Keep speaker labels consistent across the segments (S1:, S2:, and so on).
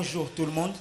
S1: Bonjour tout le monde.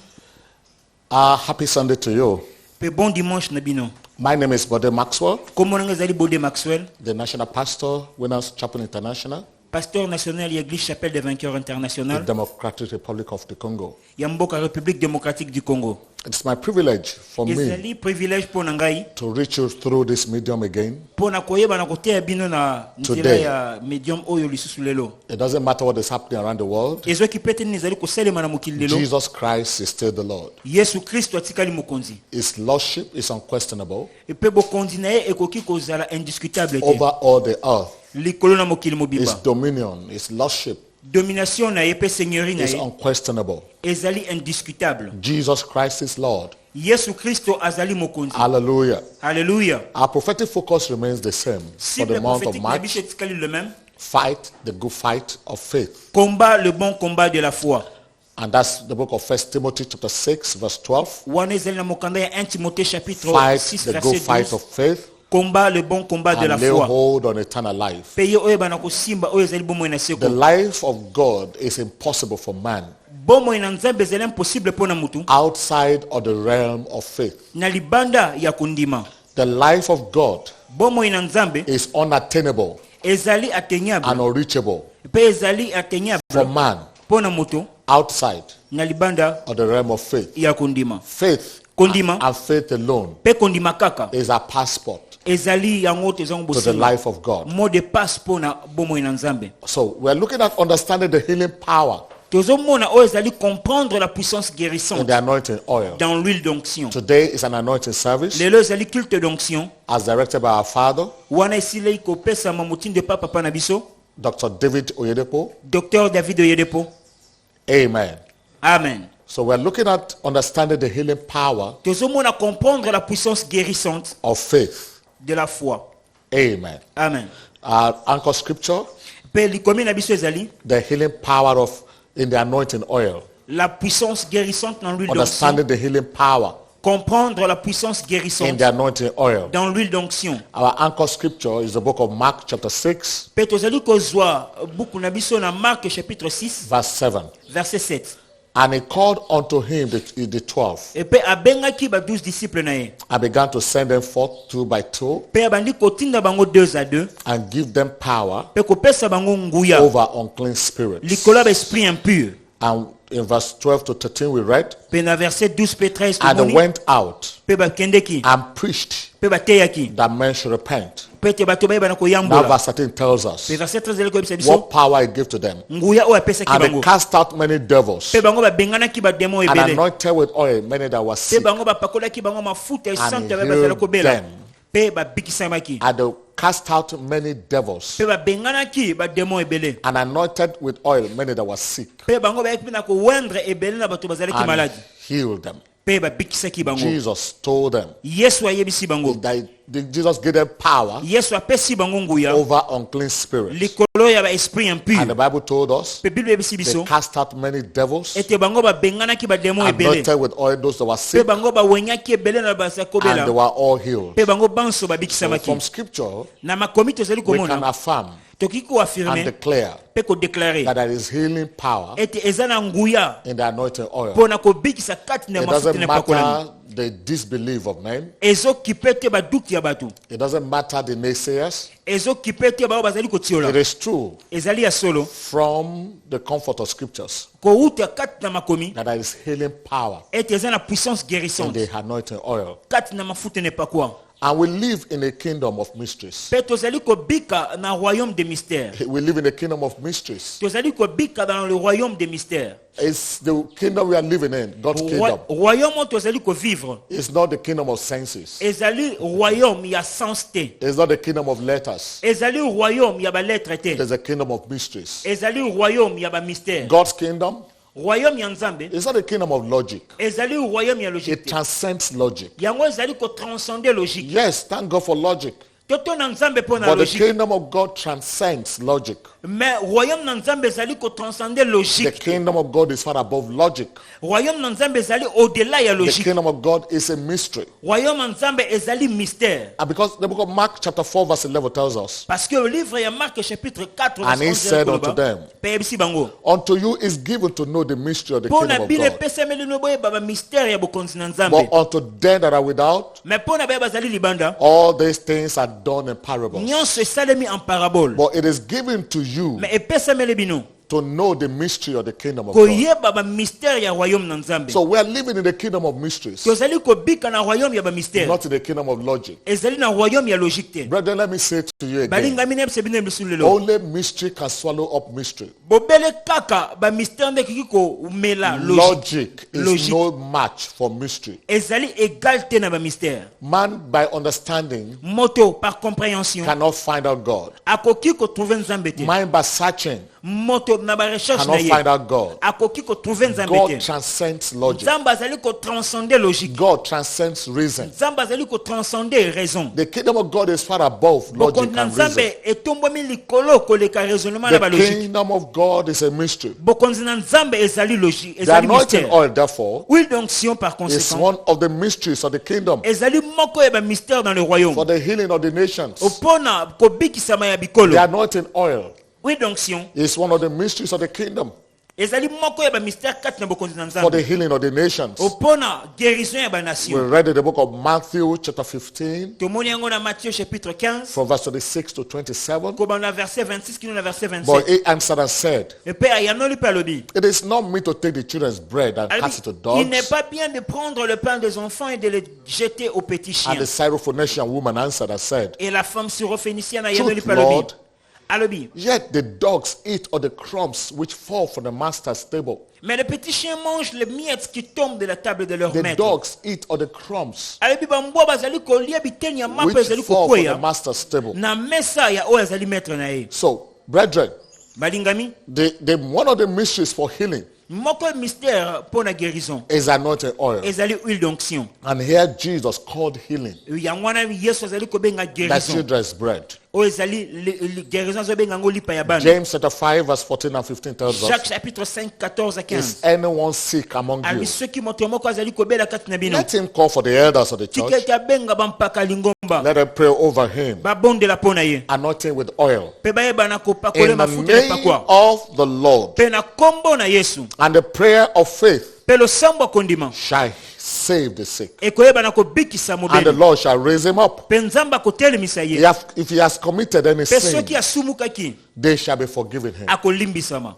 S2: Happy Sunday to you.
S1: Et bon dimanche Nabino.
S2: My name is Bode Maxwell,
S1: Comment vous allez Bode Maxwell,
S2: the National Pastor, Winners Chapel International,
S1: pasteur national de l'Église Chapelle des Vainqueurs
S2: the
S1: International,
S2: Democratic Republic of the Congo.
S1: Yamboka République démocratique du Congo.
S2: It's my privilege for
S1: Et
S2: me
S1: c'est un privilège pour Nangai
S2: to reach you through this medium again.
S1: pour nakoyeba na kote bino na nzela
S2: Today.
S1: ya medium oyo lisusu lelo.
S2: It doesn't matter what is happening around the world.
S1: Ezo kipete nizali koselema na mokili lelo.
S2: Jesus Christ is still the Lord.
S1: Yesu Kristo atikali mokonzi.
S2: His lordship is unquestionable
S1: Et pe bokonzi na ye ekoki kozala indiscutable te.
S2: over all the earth.
S1: Likolo na mokili
S2: His
S1: mobimba.
S2: dominion, his lordship
S1: Domination na ye pe seigneurie na
S2: is
S1: ye
S2: unquestionable.
S1: ezali indiscutable.
S2: Jesus Christ is Lord.
S1: Yesu Kristo azali mokonzi.
S2: Hallelujah.
S1: Alléluia.
S2: Our prophetic focus remains the same for
S1: Cible
S2: the month of
S1: prophétique na
S2: March.
S1: biso etikali le même.
S2: Fight the good fight of faith.
S1: Combat le bon combat de la foi.
S2: And that's the book of 1 Timothy chapter 6 verse 12.
S1: Wana ezali na mokanda ya 1 Timothée chapitre
S2: Fight
S1: 6
S2: the good
S1: verset
S2: fight
S1: 12.
S2: of faith
S1: Combat le bon combat de la
S2: and lay
S1: foi.
S2: hold on eternal life.
S1: Peye oyo bana kosimba oyo ezali bomoi na
S2: The
S1: seko.
S2: life of God is impossible for man
S1: Bomoi na nzambe ezali impossible pona mutu.
S2: outside of the realm of faith.
S1: Na libanda ya kundima.
S2: The life of God
S1: Bomoi na nzambe
S2: is unattainable
S1: ezali atteignable.
S2: and unreachable
S1: Pe ezali atteignable
S2: for man
S1: pona mutu
S2: outside
S1: na libanda
S2: of the realm of faith.
S1: ya kundima.
S2: Faith
S1: Kundima
S2: and faith alone
S1: pe kundima kaka
S2: is a passport
S1: ezali yango tezango
S2: to the
S1: bosinga.
S2: life of God.
S1: Mot de passe pona bomoi na nzambe.
S2: So we're looking at understanding the healing power
S1: Tozomona oyo ezali comprendre la puissance
S2: in
S1: guérissante
S2: the anointing oil.
S1: dans l'huile d'onction.
S2: Today is an anointing service
S1: Lelo ezali culte d'onction.
S2: as directed by our father,
S1: Wana esili kopesa motinde pa papa na biso,
S2: Dr. David Oyedepo.
S1: Dr David Oyedepo.
S2: Amen.
S1: Amen.
S2: So we're looking at understanding the healing power
S1: Tozomona comprendre la puissance guérissante
S2: of faith.
S1: de la foi.
S2: Amen.
S1: Amen.
S2: Our anchor scripture,
S1: Pe likomi na biso ezali
S2: the healing power of in the anointing oil.
S1: la puissance guérissante dans l'huile d'onction.
S2: Understanding the healing power
S1: Comprendre la puissance
S2: in
S1: guérissante
S2: the anointing oil.
S1: dans l'huile d'onction.
S2: Our anchor scripture is the book of Mark chapter 6
S1: Pe tozali kozwa buku na biso na Marc chapitre 6
S2: verse 7.
S1: verset 7.
S2: And he called unto him the 12
S1: Et pe abengaki ba 12 disciples na ye.
S2: and began to send them forth two by two
S1: Pe abandi kotinda bango 2 à 2.
S2: and give them power
S1: Pe kopesa bango nguya
S2: over unclean spirits.
S1: likolo ba esprit impur.
S2: And in verse 12 to 13 we read,
S1: Pe na verset 12 pe 13
S2: and
S1: tomoni.
S2: went out
S1: Pe bakendeki.
S2: and preached
S1: Pe bateyaki.
S2: that men should repent.
S1: Pe te bato bayeba na
S2: Now
S1: koyambola.
S2: verse 13 tells us
S1: Pe verset 13 ezali koyebisa biso
S2: what power he gave to them.
S1: nguya oyo apesaki
S2: And they
S1: bango.
S2: cast out many devils
S1: Pe bango babenganaki bademo
S2: and
S1: ebele.
S2: anointed with oil many that were
S1: Pe
S2: sick.
S1: bango bapakolaki bango mafuta esante
S2: And
S1: bazala
S2: healed
S1: kobela.
S2: them.
S1: Pe babikisamaki.
S2: And they cast out many devils
S1: Pe babenganaki bademo ebele.
S2: and anointed with oil many that were sick
S1: Pe bango bayaki na kowendre ebele na bato bazalaki
S2: and
S1: malade.
S2: healed them.
S1: Pe babikisaki bango.
S2: Jesus told them
S1: Yesu ayebisi bango.
S2: that Jesus gave them power
S1: Yesu apesi bango nguya
S2: over unclean spirits.
S1: likolo ya ba esprit
S2: And
S1: impur.
S2: the Bible told us
S1: Pe Bible ebisi
S2: they
S1: biso
S2: cast out many devils,
S1: ete bango babenganaki bademo ebele.
S2: anointed with oil those that were
S1: Pe
S2: sick,
S1: bango bawenyaki ebele na bazala
S2: and they
S1: kobela.
S2: were all healed.
S1: Pe bango banso
S2: So
S1: babikisamaki.
S2: from scripture,
S1: Na makomi tozali
S2: we can
S1: komona
S2: affirm
S1: toki
S2: and
S1: koaffirme
S2: declare
S1: pe kodeklare
S2: that there is healing power
S1: ete eza na nguya
S2: in the anointing oil.
S1: mpona kobikisa kati na
S2: It
S1: mafuta
S2: doesn't
S1: na epakolami.
S2: matter the disbelief of men.
S1: Ezokipe te baduki ya bato.
S2: It doesn't matter the naysayers.
S1: Ezokipe te bao bazali
S2: It
S1: kotiola.
S2: is true
S1: Ezali ya solo
S2: from the comfort of scriptures
S1: kouta kati na makomi
S2: that there is healing power
S1: ete eza na puissance
S2: in
S1: guérissante
S2: the anointing oil.
S1: kati na mafuta na epakwa.
S2: And we live in a kingdom of mysteries.
S1: Pe tozali kobika na royaume des mystères.
S2: We live in a kingdom of mysteries.
S1: Tozali kobika dans le royaume des mystères.
S2: It's the kingdom we are living in, God's kingdom.
S1: Royaume oyo tozali kovivre
S2: It's not the kingdom of senses.
S1: ezali royaume ya sens te.
S2: It's not the kingdom of letters.
S1: Ezali royaume ya balettre te.
S2: There's a kingdom of mysteries.
S1: Ezali royaume ya bamystère.
S2: God's kingdom
S1: Royaume ya nzambe
S2: is not a kingdom of logic.
S1: ezali royaume ya
S2: It
S1: logique te.
S2: transcends logic.
S1: Yango ezali kotranscender logique.
S2: Yes, thank God for logic.
S1: toto na nzambe po na
S2: But the
S1: logique.
S2: kingdom of God transcends logic.
S1: Mais royaume na nzambe ezali ko transcender
S2: The
S1: logique.
S2: kingdom of God is far above logic.
S1: Royaume na nzambe ezali au-delà ya
S2: The
S1: logique.
S2: kingdom of God is a mystery.
S1: Royaume na nzambe ezali mystère.
S2: And because the book of Mark chapter 4 verse 11 tells us,
S1: Parce que le livre ya Marc chapitre 4
S2: and he said unto them,
S1: pe yebisi bango.
S2: unto you is given to know the mystery of the
S1: Pona
S2: kingdom of
S1: bile
S2: God.
S1: pesemeli no boye baba mystère ya bokonzi na
S2: But
S1: nzambe.
S2: unto them that are without,
S1: Mais pona baye bazali libanda.
S2: all these things are done in parables.
S1: Nyonso esalemi en parabole.
S2: But it is given to you
S1: Mais epesemeli bino.
S2: to know the mystery of the kingdom of God.
S1: Koyeba ba mystère ya royaume na nzambe.
S2: So we are living in the kingdom of mysteries,
S1: Tozali kobika na royaume ya ba mystère.
S2: not in the kingdom of logic.
S1: Ezali na royaume ya logique te.
S2: Brethren, let me say to you again,
S1: Balinga mine bise bino bisulelo.
S2: only mystery can swallow up mystery.
S1: Bobele kaka ba mystère nde kiki ko mela logique.
S2: Logic is
S1: Logique.
S2: no match for mystery.
S1: Ezali égal te na ba mystère.
S2: Man, by understanding,
S1: Moto par compréhension.
S2: cannot find out God.
S1: Akoki ko trouver nzambe te.
S2: Man, by searching,
S1: Moto na ba recherche na
S2: cannot
S1: ye.
S2: find out God.
S1: Akoki ko trouver nzambe
S2: God
S1: te.
S2: transcends logic.
S1: Nzambe azali ko transcender logique.
S2: God transcends reason.
S1: Nzambe azali ko transcender raison.
S2: The kingdom of God is far above logic
S1: Bokonzi na
S2: and reason.
S1: nzambe etombomi likolo koleka raisonnement na ba
S2: The
S1: logique.
S2: kingdom of God is a mystery.
S1: Bokonzi na nzambe ezali logique,
S2: The
S1: ezali
S2: anointing
S1: mystère.
S2: oil, therefore,
S1: Huile d'onction par
S2: is
S1: conséquent
S2: one of the mysteries of the kingdom
S1: ezali moko ya ba mystère dans le royaume.
S2: for the healing of the nations.
S1: Opona kobikisama ya bikolo.
S2: The anointing oil
S1: Huile d'onction
S2: is one of the mysteries of the kingdom
S1: ezali moko ya ba mystère kati na bokonzi na
S2: for the
S1: nzambe.
S2: healing of the nations.
S1: Opona guérison ya ba
S2: We
S1: nation.
S2: read in the book of Matthew chapter 15
S1: Tomoni yango na Matthieu chapitre 15
S2: from verse 26 to 27.
S1: koba na verset 26 kino na verset
S2: But
S1: 27.
S2: he answered and said,
S1: Et pe ayanoli pe alobi.
S2: it is not me to take the children's bread and
S1: Alobi,
S2: cast it to
S1: il n'est
S2: dogs.
S1: pas bien de prendre le pain des enfants et de le jeter aux petits
S2: And
S1: chiens.
S2: the Syrophoenician woman answered and said,
S1: Et la femme syrophénicienne ayanoli
S2: truth,
S1: pe alobi.
S2: Lord,
S1: Alobi.
S2: yet the dogs eat of the crumbs which fall from the master's table.
S1: Mais les petits chiens mangent les miettes qui tombent de la table de leur
S2: The
S1: maître.
S2: dogs eat of the crumbs
S1: Alobi bambwa bazali kolia biteni ya mapo
S2: which
S1: ezali
S2: fall from the
S1: kokwea
S2: master's table.
S1: na mesa ya oyo azali maître na ye.
S2: So, brethren,
S1: Balingami,
S2: one of the mysteries for healing
S1: moko ya mystère pour la guérison
S2: is anointing oil.
S1: ezali huile d'onction.
S2: And here Jesus called healing
S1: Yango wana Yesu azali kobenga
S2: the
S1: guérison.
S2: children's bread.
S1: Oyo ezali guérison azobenga ngo lipa ya bana.
S2: James chapter 5 verse 14 and 15 tells
S1: Jacques
S2: us,
S1: chapitre 5 14 à 15.
S2: is anyone sick among
S1: Albi
S2: you?
S1: soki moto moko azali kobela kati na bino.
S2: Let him call for the elders of the
S1: Tika
S2: church.
S1: ete abenga bampaka lingomba.
S2: Let them pray over him,
S1: Babondela mpo na ye.
S2: anointing with oil.
S1: Pe bayeba na kopakola
S2: In the
S1: mafuta ya
S2: name
S1: pakwa.
S2: of the Lord.
S1: Pe na kombo na Yesu.
S2: And the prayer of faith
S1: Pe losambo kondima.
S2: shall save the sick.
S1: Ekoyeba na kobikisa
S2: And the
S1: mobeli.
S2: Lord shall raise him up.
S1: Pe nzamba kotelemisa ye.
S2: If he has committed any
S1: Pe
S2: sin,
S1: soki asumukaki
S2: they shall be forgiven him.
S1: akolimbisama.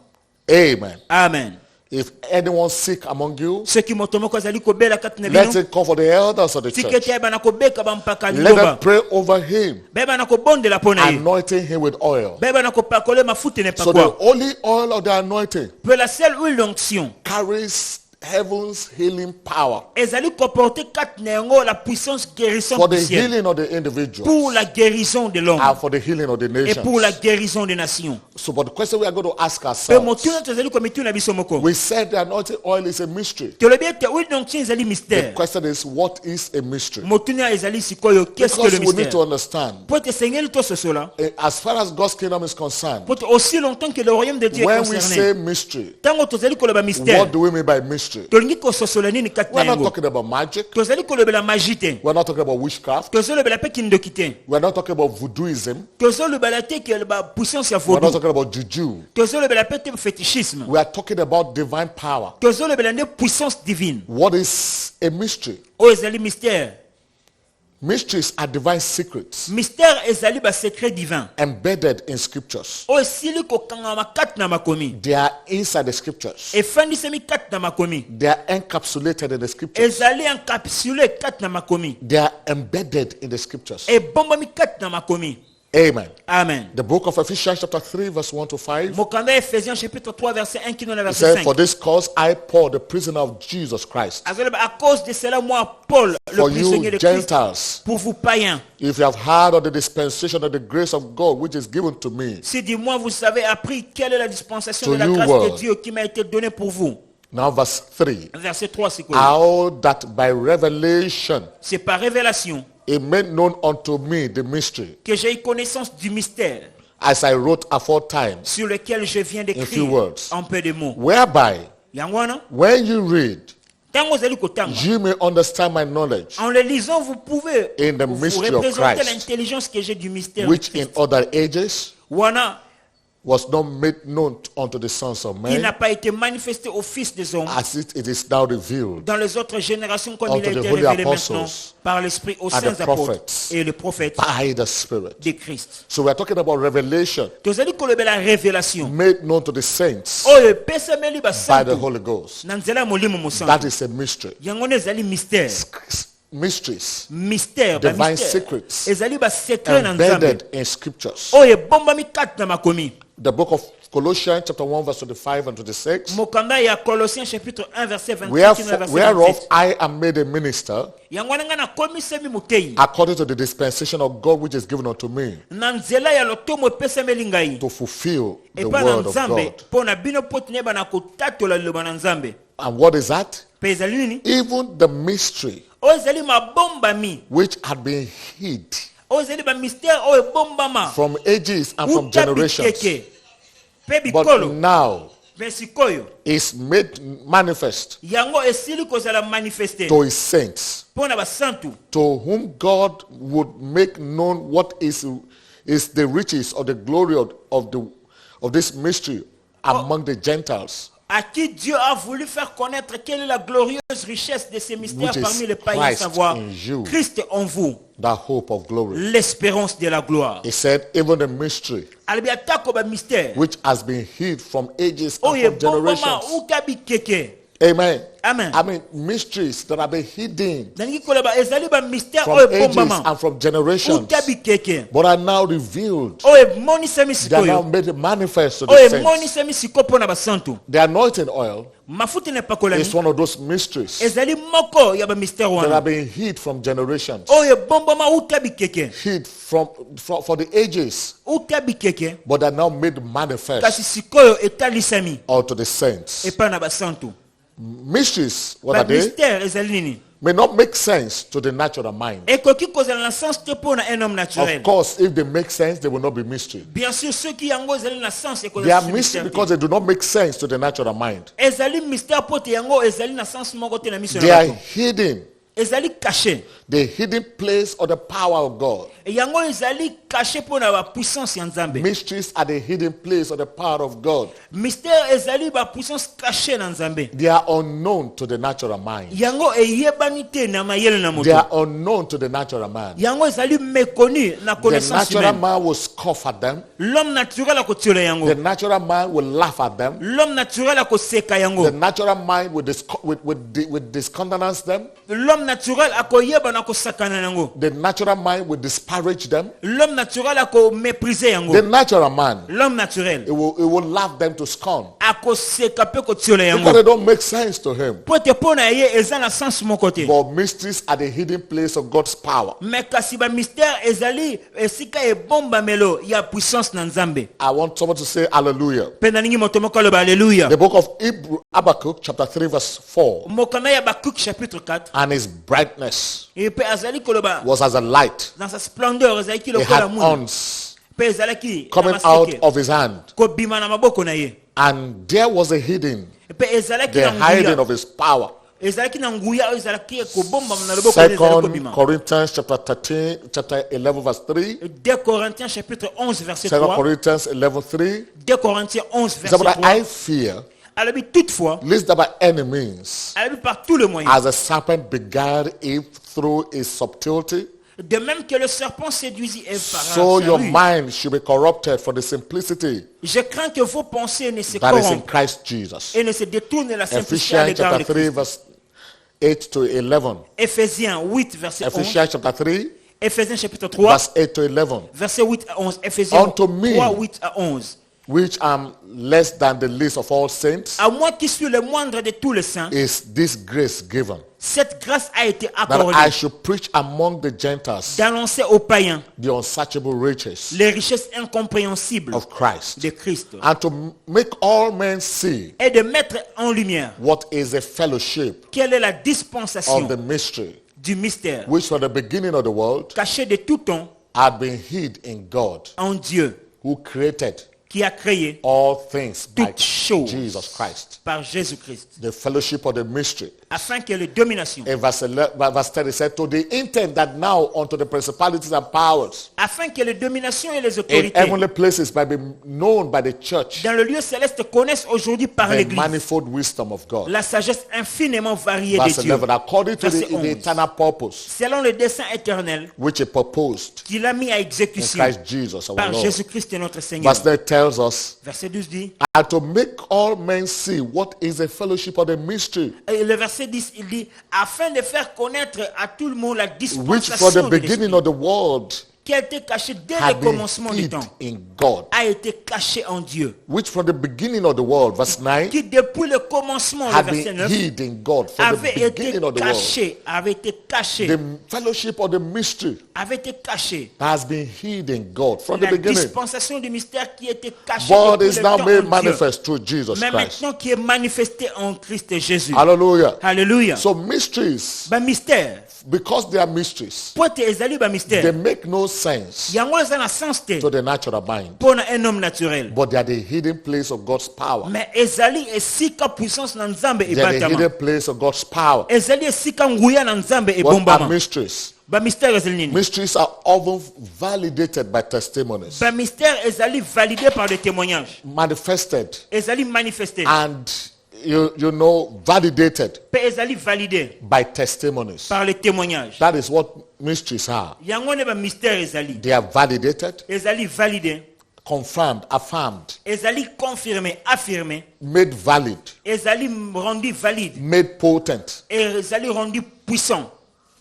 S2: Amen.
S1: Amen.
S2: If anyone sick among you,
S1: Soki moto moko azali kobela kati na
S2: let
S1: bino.
S2: him call for the elders of the
S1: Tika
S2: church.
S1: ete ayeba na kobeka bampaka
S2: Let them
S1: lingomba.
S2: pray over him,
S1: Bayeba na kobondela mpo na ye.
S2: anointing him with oil.
S1: Bayeba na kopakola mafuta na
S2: So the
S1: pakwa.
S2: only oil of the anointing
S1: Pe la seule huile d'onction
S2: carries heaven's healing power
S1: ezali koporter kati na yango la puissance guérissante
S2: for
S1: du
S2: the
S1: ciel
S2: healing of the individual
S1: pour la guérison de l'homme
S2: and for the healing of the
S1: et pour la
S2: nations.
S1: guérison des nations.
S2: So, but the question we are going to ask
S1: Pe
S2: ourselves,
S1: motuna tozali komituna biso moko.
S2: we said the anointing oil is a mystery.
S1: Tolobi ete huile d'onction ezali
S2: The
S1: mystère.
S2: question is, what is a mystery?
S1: Motuna ezali sikoyo qu'est-ce que
S2: Because
S1: le
S2: we need to
S1: mystère?
S2: understand,
S1: Po ete sengeli tososola.
S2: as far as God's kingdom is concerned,
S1: Po ete aussi longtemps que le royaume de Dieu est
S2: when we
S1: concerné.
S2: say mystery,
S1: Tango tozali koloba mystère.
S2: what do we mean by mystery?
S1: Tolingi kososola nini kati na
S2: We're not
S1: yango?
S2: talking about magic.
S1: Tozali kolobela magie te.
S2: We're not talking about witchcraft.
S1: Tozolobela pe kindoki te.
S2: We're not talking about voodooism.
S1: Tozolobela te ke ba puissance ya
S2: We're not
S1: vaudou.
S2: talking about juju.
S1: Tozolobela pe te fétichisme.
S2: We are talking about divine power.
S1: Tozolobela nde puissance divine.
S2: What is a mystery?
S1: Oyo ezali mystère.
S2: Mysteries are divine secrets
S1: Mystère ezali ba secret divin.
S2: embedded in scriptures.
S1: Oyo esili kokangama kati na makomi.
S2: They are inside the scriptures.
S1: Efandisemi kati na makomi.
S2: They are encapsulated in the scriptures.
S1: Ezali encapsulé kati na makomi.
S2: They are embedded in the scriptures.
S1: Ebombami kati na makomi.
S2: Amen.
S1: Amen.
S2: The book of Ephesians chapter 3 verse 1 to 5.
S1: Mokanda Ephésiens chapitre 3 verset 1 qui nous
S2: It
S1: verset
S2: says, for
S1: 5.
S2: this cause I, Paul, the prisoner of Jesus Christ,
S1: Azoleba, à cause de cela, moi, Paul, le
S2: for
S1: prisonnier
S2: you
S1: de Christ,
S2: Gentiles,
S1: pour vous païens,
S2: if you have heard of the dispensation of the grace of God which is given to me.
S1: si du moins vous savez appris quelle est la dispensation
S2: To
S1: de la
S2: you
S1: grâce
S2: world.
S1: de Dieu qui m'a été donnée pour vous.
S2: Now verse 3.
S1: Verset 3, c'est quoi?
S2: How that by revelation
S1: C'est par révélation
S2: He made known unto me the mystery,
S1: que j'ai eu connaissance du mystère
S2: as I wrote aforetime,
S1: sur lequel je viens
S2: few
S1: d'écrire
S2: words.
S1: en peu de mots.
S2: whereby,
S1: Yango wana,
S2: when you read,
S1: ntango ozali kotanga,
S2: you may understand my knowledge,
S1: en le lisant, vous pouvez
S2: In the
S1: vous
S2: mystery of
S1: représenter
S2: Christ,
S1: l'intelligence que j'ai du mystère.
S2: which
S1: de
S2: in
S1: Christ.
S2: other ages
S1: Wana,
S2: was not made known unto the sons of
S1: qui n'a
S2: men,
S1: pas été manifesté au Fils des hommes
S2: as it is now revealed
S1: dans les autres générations comme il
S2: unto
S1: a
S2: the
S1: été
S2: holy
S1: révélé
S2: apostles
S1: maintenant par l'Esprit aux
S2: and
S1: saints
S2: the
S1: apôtres
S2: prophets
S1: et les prophètes
S2: by the Spirit.
S1: de Christ.
S2: So we are talking about revelation
S1: tozali koloba la révélation
S2: made known to the saints
S1: oyo epesameli
S2: by the
S1: basantu
S2: Holy Ghost.
S1: na nzela ya molimo
S2: That
S1: mosantu.
S2: is a mystery.
S1: yango nde ezali mystère
S2: Mysteries
S1: mystère
S2: Divine
S1: bamystère
S2: secrets
S1: ezali basekret na nzambe
S2: embedded in scriptures.
S1: oyo ebombami kati na makomi.
S2: The book of Colossians chapter 1 verse 25 and 26.
S1: mokanda ya Colossiens chapitre 1 verset 25 na verset
S2: Whereof
S1: 27.
S2: I am made a minister
S1: yango wana ngai nakomisemi moteyi
S2: according to the dispensation of God which is given unto me,
S1: na nzela ya lotomo epesameli ngai
S2: to fulfill the
S1: epai na
S2: word of
S1: nzambe
S2: God.
S1: mpo na bino mpo tineba na kotatola liloba na nzambe.
S2: And what is that?
S1: mpe ezali nini
S2: Even the mystery
S1: oyo ezali mabombami
S2: which had been hid
S1: oyo ezali bamystère oyo ebombama
S2: from ages and from
S1: uta
S2: generations,
S1: bikeke mpe
S2: but
S1: bikolo
S2: now
S1: mpe sikoyo
S2: is made manifest
S1: yango esili kozala manifeste
S2: to his saints,
S1: mpo na basantu
S2: to whom God would make known what is the riches of the glory of this mystery among the Gentiles,
S1: à qui Dieu a voulu faire connaître quelle est la glorieuse richesse de ces mystères
S2: Which is
S1: parmi les païens,
S2: Christ
S1: savoir
S2: in you.
S1: Christ en vous,
S2: the hope of glory.
S1: l'espérance de la gloire.
S2: He said, even the mystery
S1: Albi atako ba mystère
S2: which has been hid from ages and
S1: oyo
S2: from
S1: ebombama
S2: generations.
S1: uta bikeke.
S2: Amen.
S1: Amen.
S2: I mean, mysteries that have been hidden
S1: Nalingi koloba ezali ba mystère
S2: from
S1: oyo
S2: ages
S1: ebombama
S2: and from generations,
S1: uta bikeke
S2: but are now revealed.
S1: oyo emonisami
S2: They are now
S1: sikoyo
S2: made manifest to
S1: oyo
S2: the saints.
S1: emonisami sikoyo mpo na basantu.
S2: The anointing oil
S1: mafuta na
S2: is
S1: epakolami
S2: one of those mysteries
S1: ezali moko ya ba mystère
S2: that
S1: wana
S2: have been hid from generations,
S1: oyo ebombama uta bikeke
S2: hid for the ages,
S1: uta bikeke
S2: but are now made manifest
S1: kasi sikoyo etalisami
S2: unto the saints.
S1: epai na basantu.
S2: Mysteries, what are they?
S1: bamystère ezali nini
S2: May not make sense to the natural mind.
S1: ekoki kozala na sens te mpo na un homme naturel.
S2: Of course, if they make sense, they will not be mystery.
S1: bien sûr soki yango ezali na sens
S2: They
S1: ekozala
S2: are
S1: si
S2: mystery
S1: mystère
S2: because
S1: te.
S2: they do not make sense to the natural mind.
S1: ezali mystère mpo te yango ezali na sens moko te na miso
S2: They
S1: na
S2: are
S1: bato.
S2: hidden.
S1: ezali caché
S2: The hidden place of the power of God.
S1: yango ezali caché mpo na bapuissance ya nzambe.
S2: Mysteries are the hidden place of the power of God.
S1: mystère ezali bapuissance caché na nzambe.
S2: They are unknown to the natural mind.
S1: yango eyebani te na mayele na
S2: They are
S1: moto.
S2: unknown to the natural man.
S1: yango ezali méconnu na
S2: The
S1: connaissance
S2: natural
S1: humaine.
S2: man will scoff at them.
S1: l'homme naturel akotiola
S2: The
S1: yango.
S2: natural man will laugh at them.
S1: l'homme naturel akoseka
S2: The
S1: yango.
S2: natural mind will discountenance them.
S1: l'homme naturel akoyeba na kosakana yango.
S2: The natural mind will disparage them.
S1: l'homme naturel akomépriser yango.
S2: The natural man,
S1: l'homme naturel
S2: it will laugh them to scorn.
S1: akoseka mpe kotiola
S2: Because
S1: yango
S2: they don't make sense to him.
S1: po te mpo na ye eza na sens moko te.
S2: But mysteries are the hidden place of God's power.
S1: me kasi bamystère ezali esika ebombamelo ya puissance na nzambe.
S2: I want someone to say hallelujah.
S1: mpe nalingi moto moko aloba alleluya.
S2: The book of Habakkuk chapter 3 verse 4.
S1: mokanda ya Bakuk chapitre 4
S2: And his brightness
S1: epe azali koloba
S2: was as a light.
S1: dans sa splendeur ezalaki
S2: He
S1: lokola
S2: had
S1: muni
S2: horns
S1: mpe ezalaki na
S2: coming out
S1: maseke
S2: of his hand.
S1: kobima na maboko na ye
S2: And there was a hidden,
S1: mpe ezalaki
S2: the
S1: na
S2: hiding
S1: nguya
S2: of his power.
S1: ezalaki na nguya oyo ezalaki kobombama na loboko na ye ezalaki
S2: Second
S1: kobima.
S2: Corinthians chapter 11 verse 3.
S1: 2 Corinthiens chapitre 11 verset
S2: Second
S1: 3.
S2: Corinthians 11:3.
S1: 2 Corinthiens 11
S2: He said,
S1: verset
S2: but I
S1: 3.
S2: fear
S1: alobi toutefois
S2: lest that by any means,
S1: alobi par tous les moyens,
S2: as the serpent beguiled Eve through his subtlety,
S1: de même que le serpent séduisit Ève par
S2: so
S1: sa
S2: your
S1: ruse,
S2: mind should be corrupted for the simplicity
S1: je crains que vos pensées ne se
S2: that is in
S1: corrompent
S2: Christ Jesus.
S1: et ne se détournent de la simplicité à
S2: Ephesians
S1: l'égard
S2: chapter
S1: de
S2: 3
S1: Christ.
S2: verse 8 to 11.
S1: Éphésiens 8 verset 11.
S2: Ephesians chapter 3
S1: Éphésiens chapitre 3
S2: verse 8 to 11.
S1: verset 8 à 11. Éphésiens
S2: Unto me.
S1: 3 8 à 11.
S2: Which am less than the least of all saints,
S1: À moi qui suis le moindre de tous les saints,
S2: is this grace given,
S1: cette grâce a été
S2: that I
S1: accordée
S2: should preach among the Gentiles
S1: d'annoncer aux païens
S2: the unsearchable riches
S1: les richesses incompréhensibles
S2: of Christ,
S1: de Christ
S2: and to make all men see
S1: et de mettre en lumière
S2: what is the fellowship
S1: quelle est la
S2: of
S1: dispensation
S2: the mystery
S1: du mystère,
S2: which from the beginning of the world
S1: caché de tout temps
S2: had been hid in God,
S1: en Dieu,
S2: who created
S1: qui a créé
S2: all things by
S1: toutes choses
S2: Jesus Christ.
S1: par Jésus-Christ,
S2: The fellowship of the mystery.
S1: afin que les dominations,
S2: In verse 10 it said, to the intent that now unto the principalities and powers
S1: afin que les dominations et les
S2: in
S1: autorités
S2: heavenly places might be known by the church,
S1: dans le lieu céleste connaissent aujourd'hui par
S2: the
S1: l'Église
S2: manifold wisdom of God.
S1: la sagesse infiniment variée
S2: Verse
S1: de Dieu,
S2: 11, according to
S1: Verset
S2: the
S1: 11.
S2: eternal purpose
S1: selon le dessein éternel
S2: which he proposed
S1: qu'il a mis à
S2: in
S1: exécution
S2: Christ Jesus our
S1: par
S2: Lord.
S1: Jésus-Christ notre Seigneur.
S2: Verse 9 tells us,
S1: Verset 12 dit,
S2: and to make all men see what is the fellowship of the mystery,
S1: et le verset 10, il dit, afin de faire connaître à tout le monde la
S2: which from
S1: dispensation
S2: the
S1: de
S2: beginning
S1: l'Esprit,
S2: of the world
S1: qui a été cachée dès le
S2: had been
S1: commencement du
S2: hid
S1: temps,
S2: in God.
S1: a été cachée en Dieu,
S2: Which from the beginning of the world, verse 9,
S1: qui depuis le commencement, le
S2: had
S1: verset
S2: been
S1: 9,
S2: hid in God from the
S1: avait été
S2: beginning of the world.
S1: caché, avait été caché,
S2: The fellowship of the mystery
S1: avait été caché.
S2: has been hid in God from the
S1: La
S2: beginning,
S1: dispensation du mystère qui était cachée
S2: but
S1: depuis
S2: is
S1: le
S2: now
S1: temps
S2: made
S1: en Dieu,
S2: manifest through Jesus
S1: mais
S2: Christ.
S1: maintenant qui est manifesté en Christ Jésus.
S2: Hallelujah.
S1: Alléluia.
S2: So mysteries,
S1: Ba mystère,
S2: because they are mysteries,
S1: pote ezali ba
S2: they
S1: mystère.
S2: make no sense
S1: Yango eza na sens te
S2: to the natural mind,
S1: pour un homme naturel.
S2: but they are the hidden place of God's power.
S1: Mais ezali esika puissance na Nzambe
S2: They are the
S1: ebatama.
S2: hidden place of God's power.
S1: Ezali esika nguya na Nzambe
S2: What are
S1: ebombama.
S2: mysteries?
S1: Ba mystère ezali nini?
S2: Mysteries are often validated by testimonies,
S1: Ba mystère ezali validé par des témoignages.
S2: manifested,
S1: Ezali manifesté.
S2: and you know, validated
S1: Pe ezali validé
S2: by testimonies.
S1: par les témoignages.
S2: That is what mysteries are.
S1: Yango ne ba mystère ezali.
S2: They are validated,
S1: Ezali validé.
S2: confirmed, affirmed,
S1: Ezali confirmé, affirmé.
S2: made valid,
S1: Ezali rendu valide.
S2: made potent
S1: Et ezali rendu puissant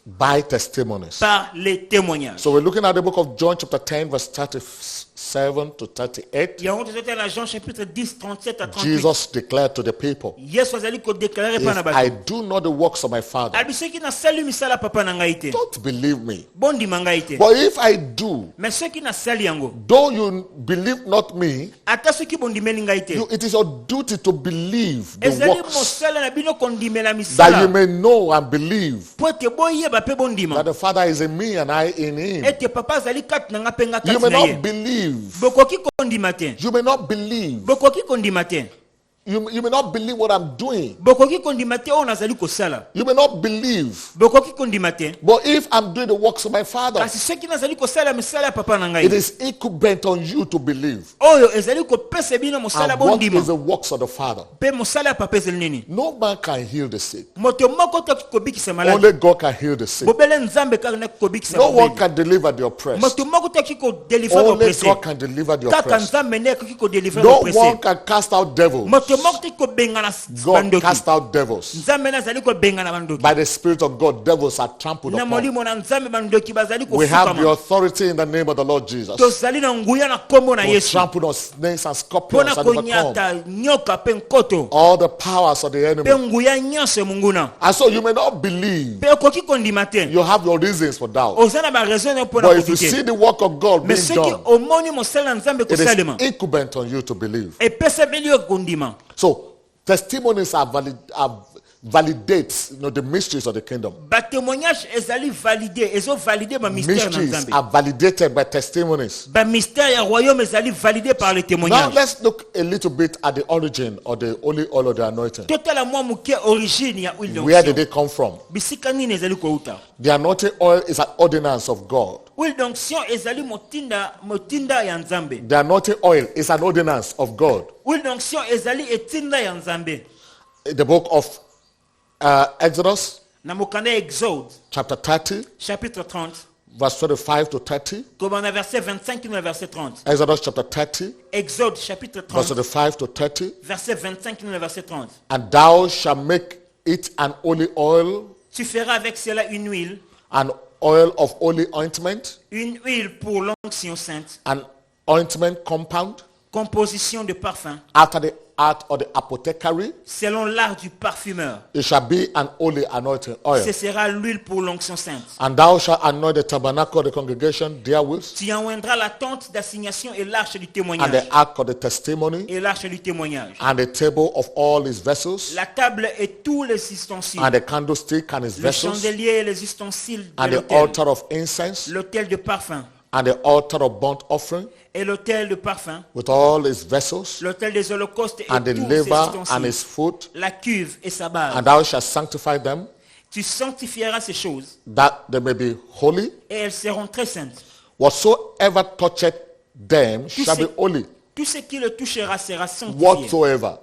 S2: by testimonies.
S1: par les témoignages.
S2: So we're looking at the book of John chapter 10 verse 37 to 38.
S1: Yango tozote na Jean chapitre 10, 37 à 38.
S2: Jesus declared to the people,
S1: Yesu azali kodéclarer pa na
S2: if I
S1: bato.
S2: do not the works of my Father,
S1: Abi soki nasali misala papa na ngai te,
S2: don't believe me.
S1: bondima ngai te.
S2: But if I do,
S1: Mais soki nasali yango,
S2: though you believe not me,
S1: ata soki bondimeli ngai te,
S2: it is your duty to believe the
S1: ezali
S2: works,
S1: mosala na bino kondimela
S2: that you
S1: misala
S2: may know and believe
S1: po ete boyeba pe
S2: that
S1: bondima
S2: the Father is in me and I in him.
S1: ete papa azali kati na nga pe nga
S2: You
S1: kati
S2: may
S1: na ye.
S2: not believe.
S1: Bokoki kondima te,
S2: You may not believe.
S1: bokoki kondima te,
S2: You may not believe what I'm doing.
S1: bokoki kondima te oyo nazali kosala,
S2: You may not believe.
S1: bokoki kondima te.
S2: But if I'm doing the works of my Father,
S1: Kasi soki nazali kosala misala ya papa na
S2: it
S1: ngai,
S2: is incumbent on you to believe.
S1: oyo ezali kopesa bino mosala
S2: And what
S1: bondima
S2: is the works of the Father?
S1: pe mosala ya papa ezali nini?
S2: No man can heal the sick.
S1: Moto moko te kobikisa maladi.
S2: Only God can heal the sick.
S1: Bobele nzambe kaka na kobikisa
S2: No one
S1: mobeli.
S2: can deliver the oppressed.
S1: Moto moko te kodélivrer
S2: Only
S1: oppressé.
S2: God can deliver the
S1: Kaka
S2: oppressed.
S1: nzambe ne kodélivrer
S2: No
S1: oppressé.
S2: one can cast out devils.
S1: Moto moko te kobenga na
S2: God
S1: bandoki.
S2: cast out devils.
S1: Nzambe nazali kobenga na bandoki.
S2: By the Spirit of God, devils are trampled
S1: Na
S2: upon.
S1: molimo na nzambe bandoki bazali
S2: We have the
S1: kofukama.
S2: authority in the name of the Lord Jesus.
S1: Tozali na nguya na kombo na
S2: To
S1: Yesu.
S2: trample on snakes and scorpions
S1: Pona
S2: and overcome
S1: konyata nyoka pe nkoto.
S2: all the powers of the
S1: Pe
S2: enemy.
S1: nguya nyonso munguna.
S2: And so you may not believe.
S1: Pe okoki kondima te.
S2: You have your reasons for doubt.
S1: Oza na ba raison na pona
S2: But if you see
S1: kodite.
S2: the work of God being
S1: Mais soki
S2: done,
S1: omoni mosala na nzambe
S2: it is
S1: kosalema.
S2: incumbent on you to believe.
S1: Epesa beli yo kondima.
S2: So testimonies validates the mysteries of the kingdom.
S1: Ba témoignage ezali validé, ezo validé ba mystère na
S2: Mysteries
S1: nzambe.
S2: are validated by testimonies.
S1: Ba mystère ya royaume ezali validé par les
S2: Now
S1: témoignages.
S2: let's look a little bit at the origin of the holy oil of the anointing.
S1: Totala mwa muke origine ya huile
S2: Where did
S1: d'onction.
S2: they come from?
S1: Bisika nini ezali kouta?
S2: The anointing oil is an ordinance of God.
S1: Huile d'onction ezali motinda ya nzambe.
S2: The anointing oil is an ordinance of God.
S1: Huile d'onction ezali etinda ya nzambe.
S2: In the book of Exodus,
S1: Na mokanda Exode,
S2: chapter 30,
S1: chapitre 30,
S2: verse 25 to 30.
S1: kobana verset 25 na verset 30.
S2: Exodus chapter 30,
S1: Exode chapitre
S2: verse
S1: 30,
S2: 25 to 30.
S1: verset 25 na verset 30.
S2: And thou shalt make it an holy oil,
S1: Tu feras avec cela une huile
S2: of holy ointment,
S1: une huile pour l'onction sainte,
S2: an ointment compound,
S1: composition de parfum,
S2: after the art of the apothecary,
S1: selon l'art du parfumeur.
S2: it shall be an holy anointing oil.
S1: Ce sera l'huile pour l'onction sainte.
S2: And thou shalt anoint the tabernacle of the congregation therewith,
S1: Tu oindras la tente d'assignation et l'arche du
S2: and
S1: témoignage.
S2: the ark of the testimony,
S1: Et l'arche du témoignage.
S2: and the table of all his vessels,
S1: La table et tous les ustensiles.
S2: and the candlestick and his
S1: Le
S2: vessels,
S1: chandelier et les ustensiles de
S2: and the
S1: l'autel.
S2: altar of incense,
S1: L'autel de parfum.
S2: and the altar of burnt offering,
S1: Et l'autel de parfum.
S2: with all his vessels,
S1: L'autel des holocaustes et
S2: and the
S1: tous ses
S2: laver and
S1: ustensiles.
S2: his foot,
S1: La cuve et sa base.
S2: and thou shalt sanctify them,
S1: Tu sanctifieras ces choses
S2: that they may be holy.
S1: et elles seront très saintes.
S2: Whatsoever toucheth them shall be
S1: c'est-
S2: holy.
S1: Tout ce qui le touchera sera sanctifié.
S2: Whatsoever,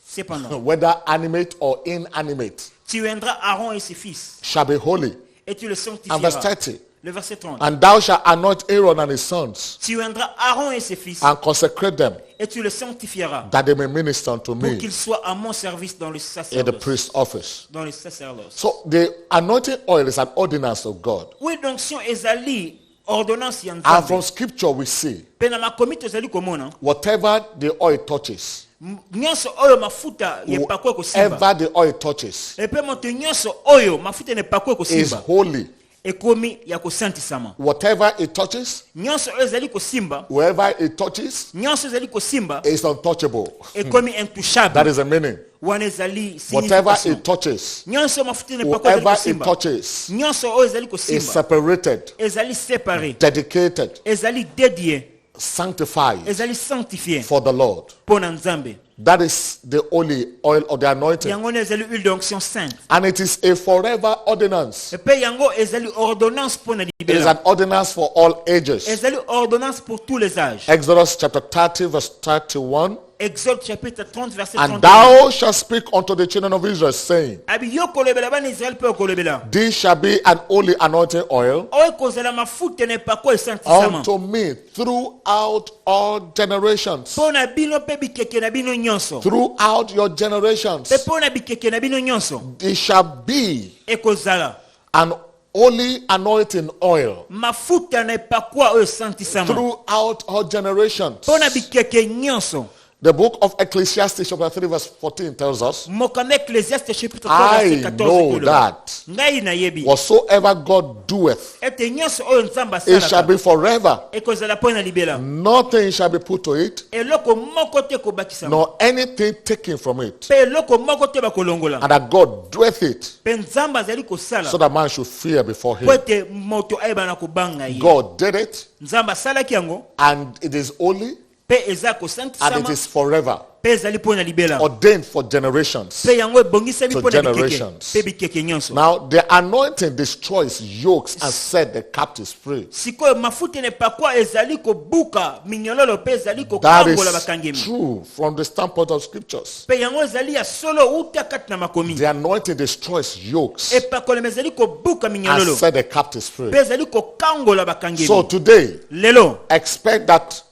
S1: Cependant,
S2: whether animate or inanimate,
S1: tu oindras Aaron et ses fils
S2: shall be holy.
S1: et tu le
S2: And verse
S1: sanctifieras.
S2: 30.
S1: Le verset 30.
S2: And thou shalt anoint Aaron and his sons,
S1: Tu oindras Aaron et ses fils
S2: and consecrate them,
S1: et tu le sanctifieras
S2: that they may minister unto
S1: pour
S2: me
S1: qu'ils soient à mon service dans le
S2: in the
S1: sacerdoce.
S2: priest office.
S1: Dans le sacerdoce.
S2: So the anointing oil is an ordinance of God.
S1: Oui, donc si ezali ordonnance ya
S2: And
S1: Nzambe.
S2: from scripture we see,
S1: Pe na makomi tozali komona
S2: whatever the oil touches,
S1: nyonso oyo mafuta yepakwe kosimba.
S2: whoever the oil touches,
S1: Et pe moto nyonso oyo mafuta nepakwe
S2: is
S1: kosimba.
S2: holy.
S1: Ekomi ya kosantisama.
S2: Whatever it touches,
S1: Nyonso oyo ezali kosimba.
S2: whoever it touches,
S1: Nyonso ezali kosimba.
S2: is untouchable.
S1: Ekomi
S2: That
S1: intouchable.
S2: is the meaning.
S1: Wana ezali
S2: Whatever
S1: signification.
S2: it touches,
S1: Nyonso mafuta nepakwe ezali
S2: whoever it
S1: kosimba.
S2: touches,
S1: Nyonso oyo ezali
S2: is
S1: kosimba.
S2: separated,
S1: Ezali séparé.
S2: dedicated,
S1: Ezali dédié.
S2: sanctified
S1: Ezali sanctifié.
S2: for the Lord.
S1: Pona Nzambe.
S2: That is the holy oil of the anointing.
S1: Yango ezali huile d'onction sainte.
S2: And it is a forever ordinance.
S1: Et puis yango ezali ordonnance pour na
S2: It is
S1: libérer.
S2: an ordinance for all ages.
S1: Ezali ordonnance pour tous les âges.
S2: Exodus chapter 30 verse 31.
S1: Exode chapitre 30 verset
S2: And
S1: 31.
S2: thou shalt speak unto the children of Israel, saying,
S1: Abi yo kolobela bana Israël pe kolobela.
S2: This shall be an holy anointing oil
S1: Oyo kozala mafuta ne pa ko esantisama.
S2: unto me throughout all generations.
S1: Pona bino pe bikeke na bino nyonso.
S2: Throughout your generations.
S1: Pe pona bikeke na bino nyonso.
S2: It shall be
S1: Ekozala
S2: an holy anointing oil
S1: mafuta ne pa kwa oyo esantisama.
S2: throughout all generations.
S1: Pona bikeke nyonso.
S2: The book of Ecclesiastes chapter 3 verse 14 tells us,
S1: Mokame Ecclésiaste chapitre 3
S2: I
S1: verset 14
S2: know
S1: koloba.
S2: that
S1: Ngai na yebi.
S2: whatsoever God doeth,
S1: Ete nyonso oyo Nzamba
S2: it shall
S1: asalaka.
S2: be forever.
S1: Ekozala pona libela.
S2: Nothing shall be put to it,
S1: Eloko moko te kobakisama.
S2: nor anything taken from it.
S1: Pe eloko moko te bakolongola.
S2: And that God doeth it,
S1: Pe Nzamba azali kosala.
S2: so that man should fear before him.
S1: Po ete moto ayeba na kobanga ye.
S2: God did it,
S1: Nzamba asalaki yango.
S2: and it is holy,
S1: Pe eza
S2: and it
S1: kosantisama.
S2: is forever.
S1: Pe ezali pona libela.
S2: Ordained for generations.
S1: Pe yango ebongisami
S2: To
S1: pona bikeke.
S2: generations.
S1: Pe bikeke nyonso.
S2: Now, the anointing destroys yokes and set the captives free.
S1: Sikoyo mafuta ne pakwa ezali kobuka minyololo pe ezali
S2: That
S1: kokangola
S2: is
S1: bakangemi.
S2: true from the standpoint of scriptures.
S1: Pe yango ezali ya solo uta kati na makomi.
S2: The anointing destroys yokes
S1: Epakolema ezali kobuka
S2: and
S1: minyololo.
S2: set the captives free.
S1: Pe ezali kokangola bakangemi.
S2: So today,
S1: Lelo
S2: expect that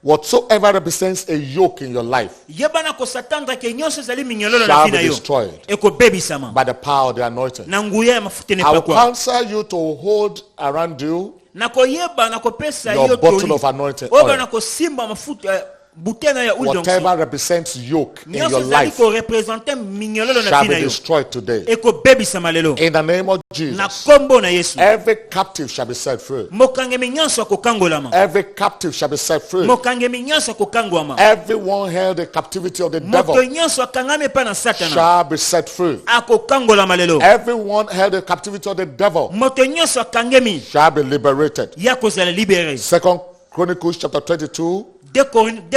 S2: whatsoever represents a yoke in your life
S1: yebana kosatandra ke nyonso ezali minyololo na
S2: shall be
S1: fina yo.
S2: destroyed
S1: Ekobebisama.
S2: by the power of the anointing.
S1: Na nguya ya mafuta ne
S2: I will
S1: pakwa.
S2: counsel you to hold around you
S1: Nakoyeba nakopesa
S2: your
S1: yo
S2: bottle
S1: toli.
S2: of anointing
S1: Oba
S2: oil.
S1: nakosimba mafuta butena ya udongo.
S2: Whatever represents yoke in
S1: Nyonso
S2: your
S1: ezali
S2: life
S1: ko representer minyololo na
S2: shall be
S1: fina yo.
S2: destroyed today.
S1: Ekobebisama lelo.
S2: In the name of
S1: Na
S2: Jesus,
S1: kombo na Yesu.
S2: every captive shall be set free.
S1: Mokangemi nyonso akokangolama.
S2: Every captive shall be set free.
S1: Mokangemi nyonso akokangwama.
S2: Everyone held the captivity of the
S1: Moto
S2: devil
S1: nyonso akangami pa na Satana.
S2: shall be set free.
S1: Akokangolama lelo.
S2: Everyone held the captivity of the devil
S1: Moto nyonso akangemi
S2: shall be liberated.
S1: ya kozala libéré.
S2: Second Chronicles chapter 22
S1: Deux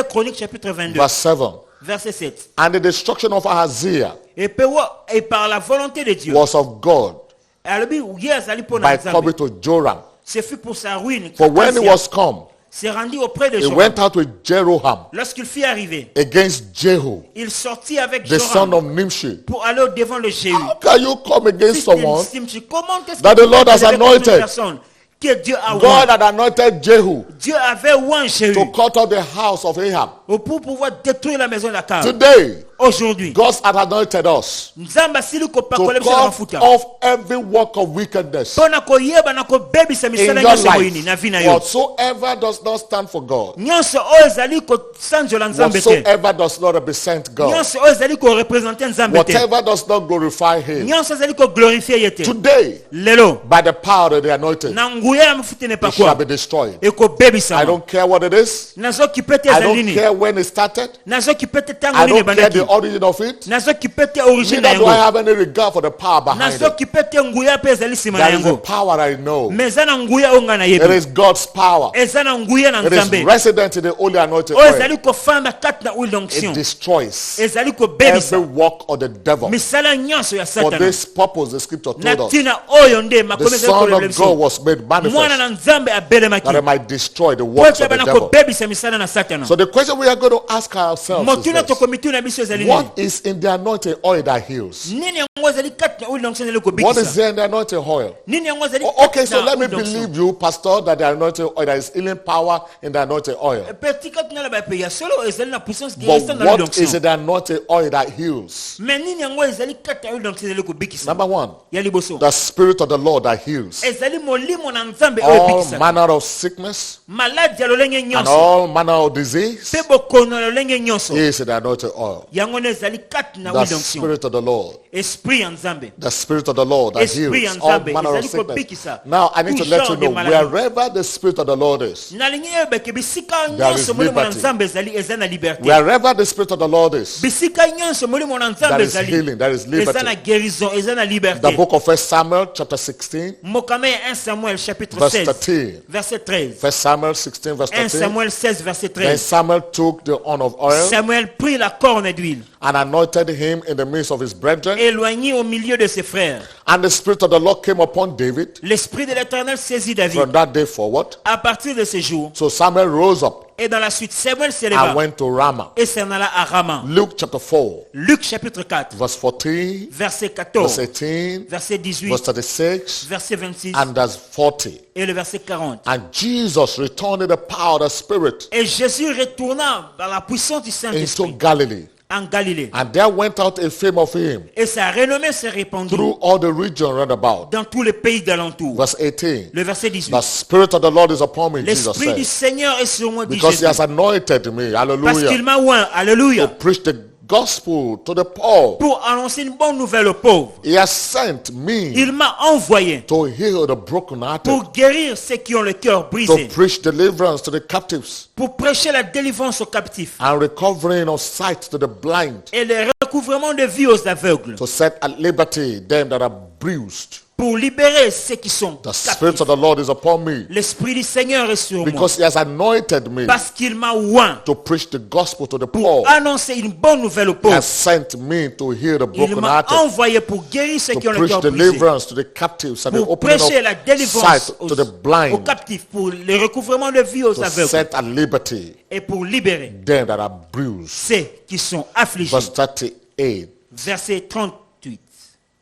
S1: Chroniques chapitre 22
S2: verse 7.
S1: verset 7.
S2: And the destruction of Ahaziah
S1: Et par la volonté de Dieu.
S2: was of God
S1: Alobi ye azali po na
S2: by
S1: Nzambe.
S2: coming to Joram.
S1: Ce fut pour sa ruine.
S2: For when he was come,
S1: s'est rendu auprès de
S2: he
S1: Joram.
S2: went out with Jeroham
S1: Lorsqu'il fut arrivé,
S2: against Jehu,
S1: il sortit avec
S2: the son
S1: Joram
S2: of Nimshi.
S1: pour aller au devant le Jéhu.
S2: How can you come against someone
S1: Comment est-ce
S2: that
S1: que
S2: the Lord has
S1: vous avez contre une
S2: anointed?
S1: personne que Dieu a
S2: God
S1: oint?
S2: had anointed Jehu
S1: Dieu avait oint Jéhu
S2: to cut off the house of Ahab.
S1: pour pouvoir détruire la maison d'Akab.
S2: Today,
S1: aujourd'hui
S2: God has anointed us
S1: nzambe asili
S2: to
S1: kopakola biso na
S2: cut
S1: mafuta
S2: off every work of wickedness
S1: mpona koyeba na kobebisa
S2: in
S1: misala
S2: your
S1: nyonso moyini na vi na
S2: life.
S1: yo
S2: Whatsoever does not stand for God,
S1: nyonso oyo ezali kosanzola nzambe te
S2: whatsoever does not represent God,
S1: nyonso oyo ezali korepresente nzambe te
S2: whatever does not glorify Him,
S1: nyonso ezali koglorifie ye te
S2: today,
S1: lelo
S2: by the power of the anointed,
S1: na nguya ya mafuta
S2: it shall
S1: nepakwa
S2: be destroyed. I
S1: ekobebisama
S2: don't care what it is.
S1: nazokipe te
S2: I
S1: ezali
S2: don't
S1: nini
S2: care when it started.
S1: nazokipe te ntango
S2: I
S1: nini
S2: don't care
S1: ebandaki
S2: the origin of it.
S1: nazokipe te origine na
S2: Neither do I
S1: yango
S2: have any regard for the power behind it.
S1: nazokipe te nguya mpe ezali nsima na
S2: There is a
S1: yango
S2: power I know.
S1: me eza na nguya oyo ngai
S2: It
S1: nayebi
S2: is God's power.
S1: eza na nguya na
S2: It is
S1: nzambe
S2: resident in the holy anointed
S1: oyo
S2: oil.
S1: ezali kofanda kati na oil
S2: It
S1: d'onction
S2: destroys
S1: ezali
S2: every
S1: kobebisa
S2: work of the devil.
S1: misala nyonso ya
S2: For
S1: satana
S2: this purpose, the scripture
S1: na
S2: told us,
S1: ntina oyo nde
S2: the
S1: makomi ezali
S2: Son
S1: kolobela
S2: of God
S1: biso
S2: was made
S1: mwana
S2: manifest
S1: na nzambe abelemaki
S2: that it might destroy the
S1: po
S2: works
S1: ete
S2: of the
S1: bana
S2: devil.
S1: kobebisa misala na satana
S2: So the question we are going to ask ourselves
S1: motuna
S2: is this:
S1: tokomituna na biso ezali nini
S2: what is in the anointed oil that heals?
S1: nini yango ezali kati na oil d'onction ezali
S2: What is
S1: kobikisa
S2: there in the anointed oil?
S1: nini yango ezali
S2: Okay,
S1: kati
S2: so
S1: na
S2: let me
S1: oil d'onction
S2: believe you, Pastor, that the anointed oil, there is healing power in the anointed oil.
S1: petit kati na la ba pe ya solo ezali na puissance
S2: But
S1: guérissante dans oil
S2: what is in
S1: d'onction
S2: the anointed oil that heals?
S1: mais nini yango ezali kati na oil d'onction ezali kobikisa
S2: Number one,
S1: ya liboso
S2: the Spirit of the Lord that heals.
S1: ezali molimo na nzambe oyo
S2: All
S1: ebikisaka
S2: manner of sickness
S1: maladi ya lolenge
S2: and
S1: nyonso
S2: all manner of disease
S1: mpe bokono ya lolenge nyonso
S2: is in the anointed oil.
S1: yango nde ezali kati na
S2: The
S1: oil d'onction
S2: Spirit of the Lord.
S1: esprit ya nzambe
S2: The Spirit of the Lord that
S1: Esprit ya
S2: heals all
S1: Nzambe,
S2: manner of
S1: ezali
S2: sickness.
S1: kobikisa
S2: Now I need to
S1: tout
S2: let you
S1: genre de
S2: know,
S1: maladie.
S2: wherever the Spirit of the Lord is,
S1: nalingi yebeke bisika
S2: There is
S1: nyonso molimo na
S2: liberty.
S1: nzambe ezali eza na liberté
S2: wherever the Spirit of the Lord is,
S1: bisika nyonso molimo na nzambe
S2: there is
S1: ezali
S2: healing, there is
S1: eza na
S2: liberty.
S1: guérison eza na
S2: The
S1: liberté
S2: book of 1 Samuel chapter 16,
S1: mokame ya 1 Samuel chapitre
S2: verse
S1: 16
S2: 13.
S1: verset 13
S2: 1 Samuel 16, verse
S1: 1
S2: 13.
S1: Samuel 16 verset
S2: Then
S1: 13
S2: Samuel took the horn of oil
S1: Samuel prit la corne d'huile
S2: and anointed him in the midst of his brethren.
S1: éloigné au milieu de ses frères
S2: And the Spirit of the Lord came upon David
S1: l'esprit de l'Éternel saisit David
S2: from that day forward.
S1: à partir de ce jour
S2: So Samuel rose up
S1: et dans la suite Samuel s'éleva
S2: and went to Ramah.
S1: et s'en alla à Rama.
S2: Luke chapter 4,
S1: Luc chapitre 4
S2: verse 14,
S1: verset
S2: verse
S1: 14
S2: 18,
S1: verset 18
S2: verse 36,
S1: verset 26
S2: and verse 40.
S1: et le verset 40
S2: And Jesus returned in the power of the Spirit
S1: et Jésus retourna dans la puissance du
S2: into
S1: Saint-Esprit
S2: Galilee.
S1: en Galilée
S2: And there went out a fame of him
S1: et sa renommée s'est répandue
S2: through all the region round about.
S1: dans tous les pays d'alentour.
S2: Verse 18.
S1: Le verset 18
S2: The Spirit of the Lord is upon me, Jesus
S1: l'Esprit du
S2: said,
S1: Seigneur est sur moi, dit
S2: because he
S1: Jésus,
S2: has anointed me,
S1: parce qu'il
S2: hallelujah,
S1: m'a oint, alléluia,
S2: preach the gospel to the poor.
S1: pour annoncer une bonne nouvelle aux pauvres.
S2: He has sent me
S1: Il m'a envoyé
S2: to heal the brokenhearted,
S1: pour guérir ceux qui ont le cœur
S2: to
S1: brisé,
S2: preach deliverance to the captives,
S1: pour prêcher la délivrance aux captifs
S2: and recovering of sight to the blind,
S1: et le recouvrement de vie aux aveugles,
S2: to set at liberty them that are bruised.
S1: pour libérer ceux qui sont
S2: The Spirit
S1: captifs.
S2: of the Lord is upon me,
S1: L'Esprit du Seigneur est sur moi
S2: because he has anointed me
S1: parce qu'il m'a oint
S2: to preach the gospel to the
S1: pour
S2: poor.
S1: annoncer une bonne nouvelle aux
S2: He
S1: pauvres.
S2: has sent me to heal the
S1: Il m'a
S2: brokenhearted,
S1: envoyé pour guérir ceux
S2: to
S1: qui ont le
S2: preach
S1: cœur brisé,
S2: deliverance to the captives and the
S1: pour
S2: opening
S1: prêcher la
S2: of
S1: délivrance
S2: sight
S1: aux,
S2: to the
S1: aux
S2: blind,
S1: captifs, pour le recouvrement de vie aux
S2: to
S1: aveugles
S2: set at liberty
S1: et pour libérer
S2: them that are bruised.
S1: ceux qui sont affligés.
S2: Verse 38,
S1: Verset 38,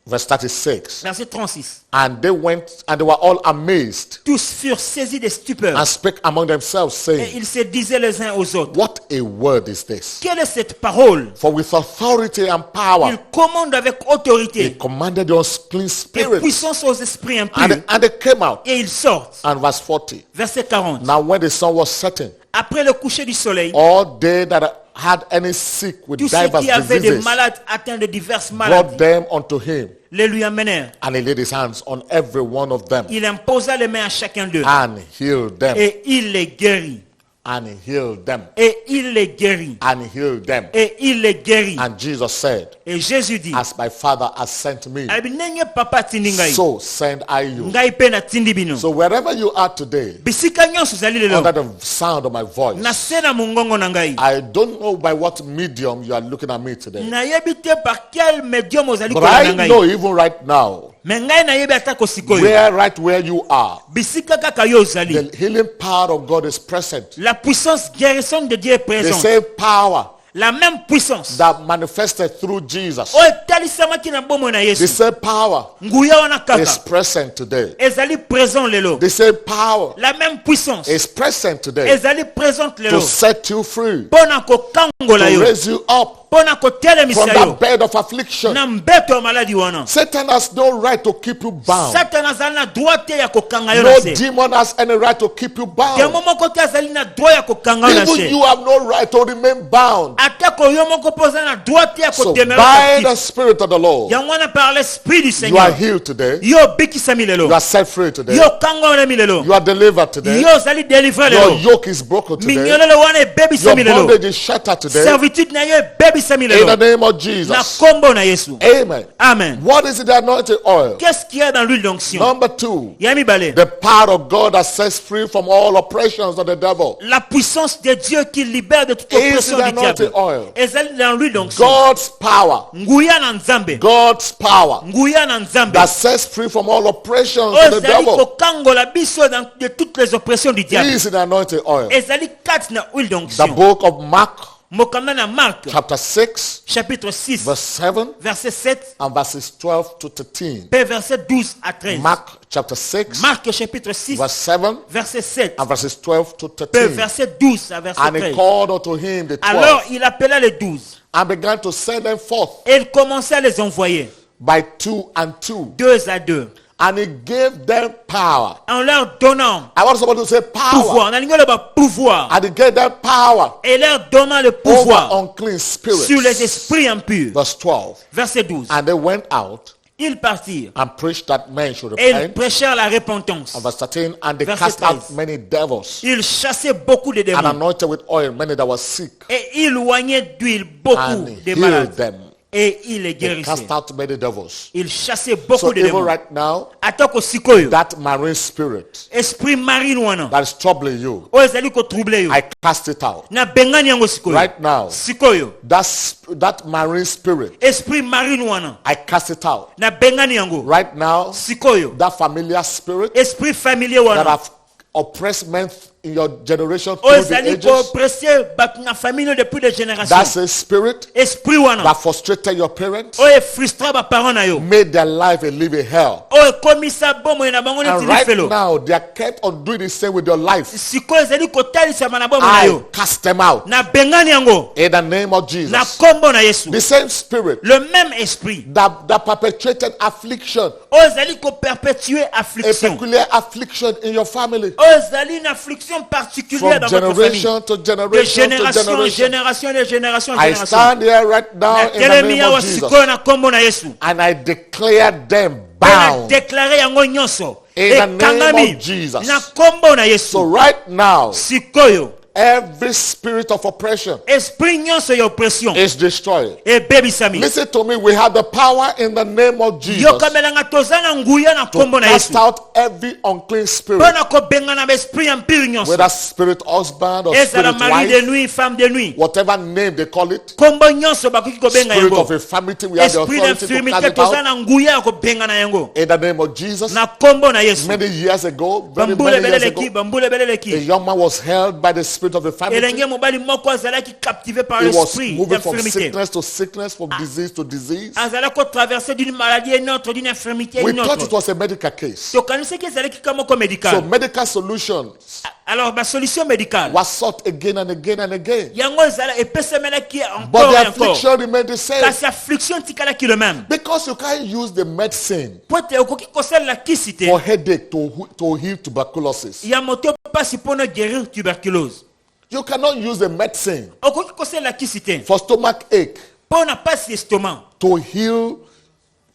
S2: verse 36.
S1: verset 36.
S2: And they went and they were all amazed
S1: Tous furent saisis de stupeur
S2: and spake among themselves,
S1: et
S2: saying,
S1: ils se disaient les uns aux autres,
S2: what a word is this?
S1: quelle est cette parole?
S2: For with authority and
S1: Il
S2: power
S1: commande avec
S2: he
S1: autorité
S2: commanded the unclean
S1: et
S2: spirit,
S1: puissance aux esprits impurs
S2: and they came out.
S1: et ils sortent.
S2: And verse 40.
S1: Verset 40.
S2: Now when the sun was setting,
S1: Après le coucher du soleil,
S2: all they that had any sick with
S1: tous ceux
S2: divers
S1: qui avaient des
S2: diseases
S1: malades atteints de diverses
S2: brought
S1: maladies
S2: them unto him,
S1: les lui amenèrent.
S2: and he laid his hands on every one of them
S1: Il imposa les mains à chacun d'eux
S2: and healed them,
S1: et il les guérit.
S2: and he healed them,
S1: Et il les guérit.
S2: and he healed them.
S1: Et il les guérit.
S2: And Jesus said,
S1: Et Jésus dit,
S2: as my Father has sent me,
S1: "Abi ndenge papa atindi ngai,
S2: so send I you.
S1: ngai mpe natindi bino."
S2: So wherever you are today,
S1: Bisika nyonso ozali lelo
S2: under the sound of my voice,
S1: na se na mongongo na ngai,
S2: I don't know by what medium you are looking at me today,
S1: nayebi te par quel médium ozali
S2: but
S1: kolanda
S2: I
S1: ngai,
S2: know even right now,
S1: me ngai nayebi ata kosikoyo
S2: right where you are,
S1: bisika kaka yo ozali,
S2: the healing power of God is present.
S1: la puissance guérissante de Dieu est
S2: The
S1: présente.
S2: same power
S1: La même puissance
S2: that manifested through Jesus,
S1: oyo etalisamaki na bomoi na
S2: the
S1: Yesu,
S2: same power
S1: nguya wana
S2: is
S1: kaka
S2: present today.
S1: ezali présent lelo.
S2: The same power
S1: La même puissance
S2: is present today
S1: ezali présente
S2: to
S1: lelo
S2: set you free,
S1: mpona kokangola
S2: to
S1: yo,
S2: raise you up,
S1: Pona kotelemisa
S2: from
S1: yo
S2: that bed of affliction.
S1: na mbeto ya maladi wana.
S2: Satan has no right to keep you bound.
S1: Satan azali na droit te ya kokanga yo
S2: No
S1: na se.
S2: demon has any right to keep you bound.
S1: Demo moko te azali na droit ya kokanga yo na
S2: Even
S1: se.
S2: you have no right to remain bound.
S1: Atako yo moko poza na droit te ya
S2: So
S1: kodemeura
S2: by the
S1: actif.
S2: Spirit of the Lord,
S1: Yango wana par l'esprit du
S2: you are
S1: Seigneur.
S2: healed today.
S1: Yo bikisami lelo.
S2: You are set free today.
S1: Yo kanga wana milelo.
S2: You are delivered today.
S1: Yo zali deliver
S2: Your
S1: lelo.
S2: yoke is broken today.
S1: Minyolelo wana baby
S2: Your
S1: sami lelo.
S2: bondage is shattered today.
S1: Servitude na yo baby sami
S2: In the
S1: lelo.
S2: name of
S1: Na
S2: Jesus.
S1: kombo na Yesu.
S2: Amen.
S1: Amen.
S2: What is it, the anointed oil?
S1: Qu'est-ce qu'il y a dans l'huile d'onction?
S2: Number 2,
S1: Yami bale.
S2: the power of God that sets free from all oppressions of the devil.
S1: La puissance de Dieu qui libère de toute
S2: Is
S1: oppression
S2: the
S1: du
S2: anointed
S1: diable.
S2: oil.
S1: Ezali dans l'huile d'onction.
S2: God's power.
S1: Nguya na nzambe.
S2: God's power
S1: Nguya na nzambe.
S2: that sets free from all oppressions
S1: Oyo
S2: of the
S1: ezali
S2: devil.
S1: kokangola biso de toutes les oppressions du diable.
S2: Is the anointed oil.
S1: Ezali kati na huile
S2: The
S1: d'onction.
S2: book of Mark,
S1: Mokanda na Marc,
S2: chapter 6,
S1: chapitre 6,
S2: verse 7,
S1: verset 7,
S2: and verses 12 to 13.
S1: puis verset 12 à 13.
S2: Mark, chapter 6,
S1: Marc, chapitre 6,
S2: verse 7,
S1: verset 7,
S2: and verses 12 to
S1: puis
S2: 13.
S1: verset 12 à verset
S2: And he
S1: 13.
S2: called unto him the
S1: Alors
S2: 12,
S1: il appela les 12
S2: and began to send them forth
S1: et il commençait à les envoyer
S2: by 2 and 2.
S1: 2 à 2
S2: And he gave them power.
S1: en leur donnant
S2: I want somebody to say power.
S1: pouvoir. On a ligné le bas pouvoir
S2: And he gave them power
S1: et leur donnant le
S2: over
S1: pouvoir
S2: unclean spirits.
S1: sur les esprits impurs.
S2: Verse 12.
S1: Verset 12.
S2: And they went out
S1: Ils partirent
S2: and preached that men should
S1: et ils
S2: repent.
S1: prêchèrent la repentance.
S2: And verse 13. And they
S1: Verset
S2: cast out
S1: 13.
S2: many devils
S1: Ils chassaient beaucoup de
S2: and
S1: démons
S2: anointed with oil many that were sick
S1: et ils loignaient d'huile beaucoup
S2: and
S1: de
S2: healed
S1: malades
S2: them.
S1: et ils les
S2: They
S1: guérissaient.
S2: cast out many devils.
S1: Ils chassaient
S2: So
S1: beaucoup de
S2: even
S1: démons.
S2: right now,
S1: Atako sikoyo
S2: that marine spirit
S1: esprit marine wana
S2: that is troubling you,
S1: oyo ezali kotrouble yo
S2: I cast it out.
S1: na bengani yango sikoyo.
S2: Right now,
S1: Sikoyo
S2: that marine spirit,
S1: esprit marine wana
S2: I cast it out.
S1: na bengani yango
S2: Right now,
S1: sikoyo
S2: that familiar spirit
S1: esprit familier
S2: that
S1: wana
S2: have oppressed men in your generation
S1: oyo
S2: through the
S1: ezali
S2: ages,
S1: kooppresse bato na famille depuis des générations.
S2: that's a spirit
S1: Esprit wana
S2: that frustrated your parents,
S1: oyo efrustra baparent na yo
S2: made their life a living hell.
S1: oyo ekomisa bomoi na bango
S2: And
S1: neti
S2: right
S1: lifelo.
S2: now, they are kept on doing the same with your life.
S1: Sikoyo ezali kotalisama na bomoi na
S2: I
S1: yo
S2: cast them out
S1: na bengani yango
S2: in the name of
S1: na
S2: Jesus.
S1: kombo na Yesu.
S2: The same spirit
S1: Le même esprit
S2: that perpetrated affliction,
S1: oyo ezali koperpétuer
S2: a
S1: affliction
S2: peculiar affliction in your family,
S1: oyo ezali une affliction particulière
S2: from
S1: dans votre famille
S2: generation to
S1: de
S2: generation to
S1: génération en
S2: generation.
S1: génération de génération en
S2: I
S1: génération.
S2: stand here right now in the
S1: Natelemi
S2: name
S1: awa
S2: of Jesus,
S1: sikoyo na kombo na Yesu
S2: and I declare them
S1: mpe na
S2: bound.
S1: déclare yango nyonso
S2: In the name
S1: ekangami
S2: of Jesus.
S1: na kombo na
S2: So
S1: Yesu.
S2: right now,
S1: Sikoyo
S2: every spirit of oppression
S1: esprit nyonso ya oppression
S2: is destroyed.
S1: ebebisami.
S2: Listen to me. We have the power in the name of Jesus
S1: yokamelanga toza na nguya na
S2: to
S1: kombo na
S2: cast
S1: Yesu
S2: out every unclean
S1: mpo
S2: spirit,
S1: na kobengana baesprit ya mpiri nyonso
S2: whether spirit husband or
S1: ezala
S2: spirit
S1: mari de
S2: wife,
S1: nuit femme de nuit
S2: whatever name they call it,
S1: kombo nyonso bakoki kobenga
S2: spirit of
S1: yango.
S2: infirmity, we have the
S1: Esprit
S2: authority to cast
S1: d'infirmité
S2: it
S1: toza
S2: out
S1: na nguya ya kobengana yango
S2: in the name of Jesus.
S1: na kombo na Yesu.
S2: Many years ago, very
S1: Bambule
S2: many years
S1: beleleki
S2: ago,
S1: bambule
S2: a
S1: beleleki
S2: young man was held by the spirit of infirmity.
S1: elenge mobali moko azalaki captivé par
S2: He was
S1: l'esprit
S2: moving from
S1: d'infirmité,
S2: sickness to sickness, from disease to disease.
S1: azalaki kotraverse d'une maladie à une autre, d'une infirmité à
S2: We
S1: une
S2: thought it
S1: autre.
S2: was a medical case.
S1: tokanisaki ezalaki ka moko
S2: So
S1: médical.
S2: medical solutions
S1: Alors basolution médicale
S2: was sought again and again and again.
S1: yango ezala epesemelaki
S2: But
S1: encore
S2: the
S1: et encore,
S2: affliction remained the same.
S1: kasi affliction tikalaki le même.
S2: Because you can't use the medicine
S1: Po ete okoki kosalela kisi te
S2: for headache to heal tuberculosis.
S1: ya moto mpasi mpona guérir tuberculose.
S2: You cannot use the medicine
S1: okoki kosalela kisi te
S2: for stomach ache
S1: mpona pasi ya estomac,
S2: to heal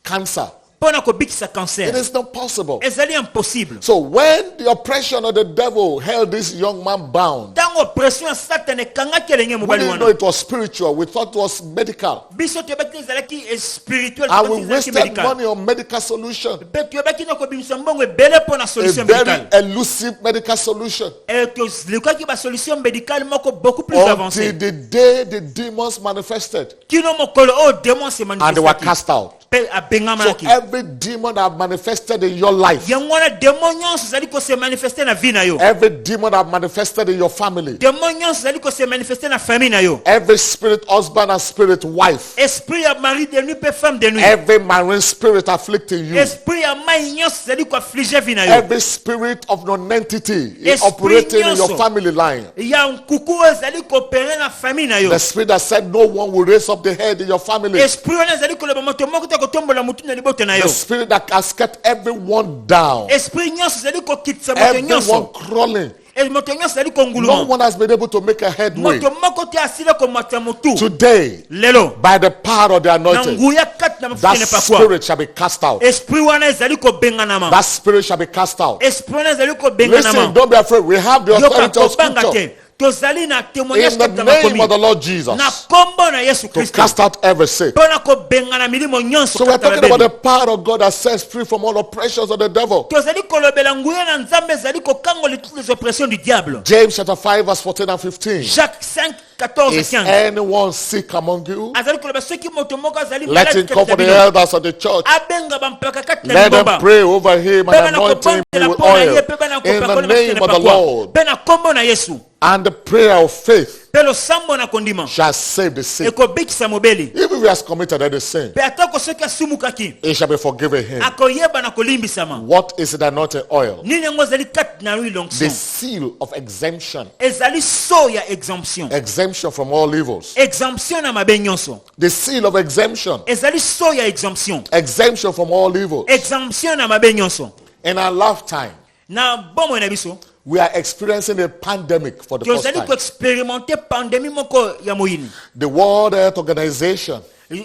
S2: cancer.
S1: mpona kobikisa
S2: It
S1: cancer.
S2: is not possible.
S1: ezali impossible.
S2: So when the oppression of the devil held this young man bound,
S1: ntango oppression ya satana ekangaki elenge
S2: we
S1: mobali
S2: didn't know
S1: wana
S2: it was spiritual. We thought it was medical.
S1: biso toyebaki ezalaki spirituel,
S2: And we
S1: toyebaki ezalaki
S2: wasted
S1: médical.
S2: money on medical solution.
S1: Mpe toyebaki na kobimisa mbongo ebele mpona
S2: A
S1: solution
S2: very
S1: médicale.
S2: elusive medical solution.
S1: tolukaki basolution médicale moko beaucoup plus
S2: Until
S1: avancée
S2: the day the demons manifested
S1: kino mokolo oyo démon se
S2: and they were
S1: manifestaki
S2: cast out.
S1: mpe abengamanaki.
S2: So every demon that manifested in your life,
S1: Yango wana démon nyonso ezali ko se manifester na vie na yo.
S2: every demon that manifested in your family,
S1: Démon nyonso ezali ko se manifester na famille na yo.
S2: every spirit husband and spirit wife,
S1: Esprit ya mari de nuit pe femme de nuit.
S2: every marine spirit afflicting you,
S1: Esprit ya mai nyonso ezali ko affliger vie na yo.
S2: every spirit of non-entity
S1: Esprit
S2: operating in your
S1: nyonso.
S2: family line,
S1: Ya nkuku ezali ko opérer na famille na yo.
S2: the spirit that said no one will raise up the head in your family,
S1: Esprit wana ezali ko loba moto moko te ko tombola mutu na liboto na
S2: the
S1: yo.
S2: spirit that has kept everyone down,
S1: Esprit nyonso ezali ko kitisa moto
S2: everyone
S1: nyonso.
S2: crawling.
S1: Moto nyonso ezali ko
S2: No
S1: nguluma.
S2: one has been able to make a headway.
S1: Moto moko te asile ko mata mutu.
S2: Today,
S1: Lelo.
S2: by the power of the
S1: Na
S2: anointing,
S1: nguya kati na
S2: that
S1: mafuta ne pakwa.
S2: spirit shall be cast out.
S1: Esprit wana ezali ko benganama.
S2: That spirit shall be cast out.
S1: Esprit wana ezali ko
S2: Listen,
S1: benganama.
S2: don't be afraid. We have the
S1: Yoka
S2: authority of
S1: kobanga
S2: scripture
S1: te. Tozali na témoignage
S2: in the
S1: kati na
S2: name
S1: makomi.
S2: of the Lord Jesus
S1: Na kombo na Yesu
S2: to
S1: Kristo.
S2: cast out every sin.
S1: Pona ko bengana milimo nyonso
S2: So we're
S1: kati na
S2: talking about
S1: babeli.
S2: the power of God that sets free from all oppressions of the devil.
S1: Tozali kolobela nguya na nzambe ezali kokangola toutes les oppressions du diable.
S2: James chapter 5 verse 14 and 15.
S1: Jacques 5, 14 et
S2: Is
S1: 15.
S2: anyone sick among you?
S1: Azali koloba soki moto moko azali
S2: Let him
S1: malade
S2: call for
S1: kati
S2: the
S1: na bino.
S2: elders of the church.
S1: Abenga bampaka kati na
S2: Let them
S1: libomba.
S2: pray over him and
S1: Bena
S2: anoint him
S1: kopondela
S2: with
S1: pona ye,
S2: oil
S1: pe bena
S2: in the
S1: kopakona
S2: name
S1: masene
S2: of the
S1: pakwa.
S2: Lord.
S1: Bena kombo na Yesu.
S2: And the prayer of faith
S1: Pe lo sambo na kondima.
S2: shall save the sick.
S1: Ekobikisa mobeli.
S2: Even if he has committed any sin,
S1: Pe atako soki asumukaki.
S2: it shall be forgiven him.
S1: Akoyeba na kolimbisama.
S2: What is the anointed oil?
S1: Nini yango ezali kati na lui
S2: The
S1: l'onction.
S2: seal of exemption.
S1: Ezali so ya exemption.
S2: Exemption from all evils.
S1: Exemption na mabe nyonso.
S2: The seal of exemption.
S1: Ezali so ya exemption.
S2: Exemption from all evils.
S1: Exemption na mabe nyonso.
S2: In our lifetime,
S1: Na bomo na biso.
S2: we are experiencing a pandemic for the first
S1: Tozali ko
S2: time.
S1: expérimenter pandémie moko ya moyini.
S2: The World Health Organization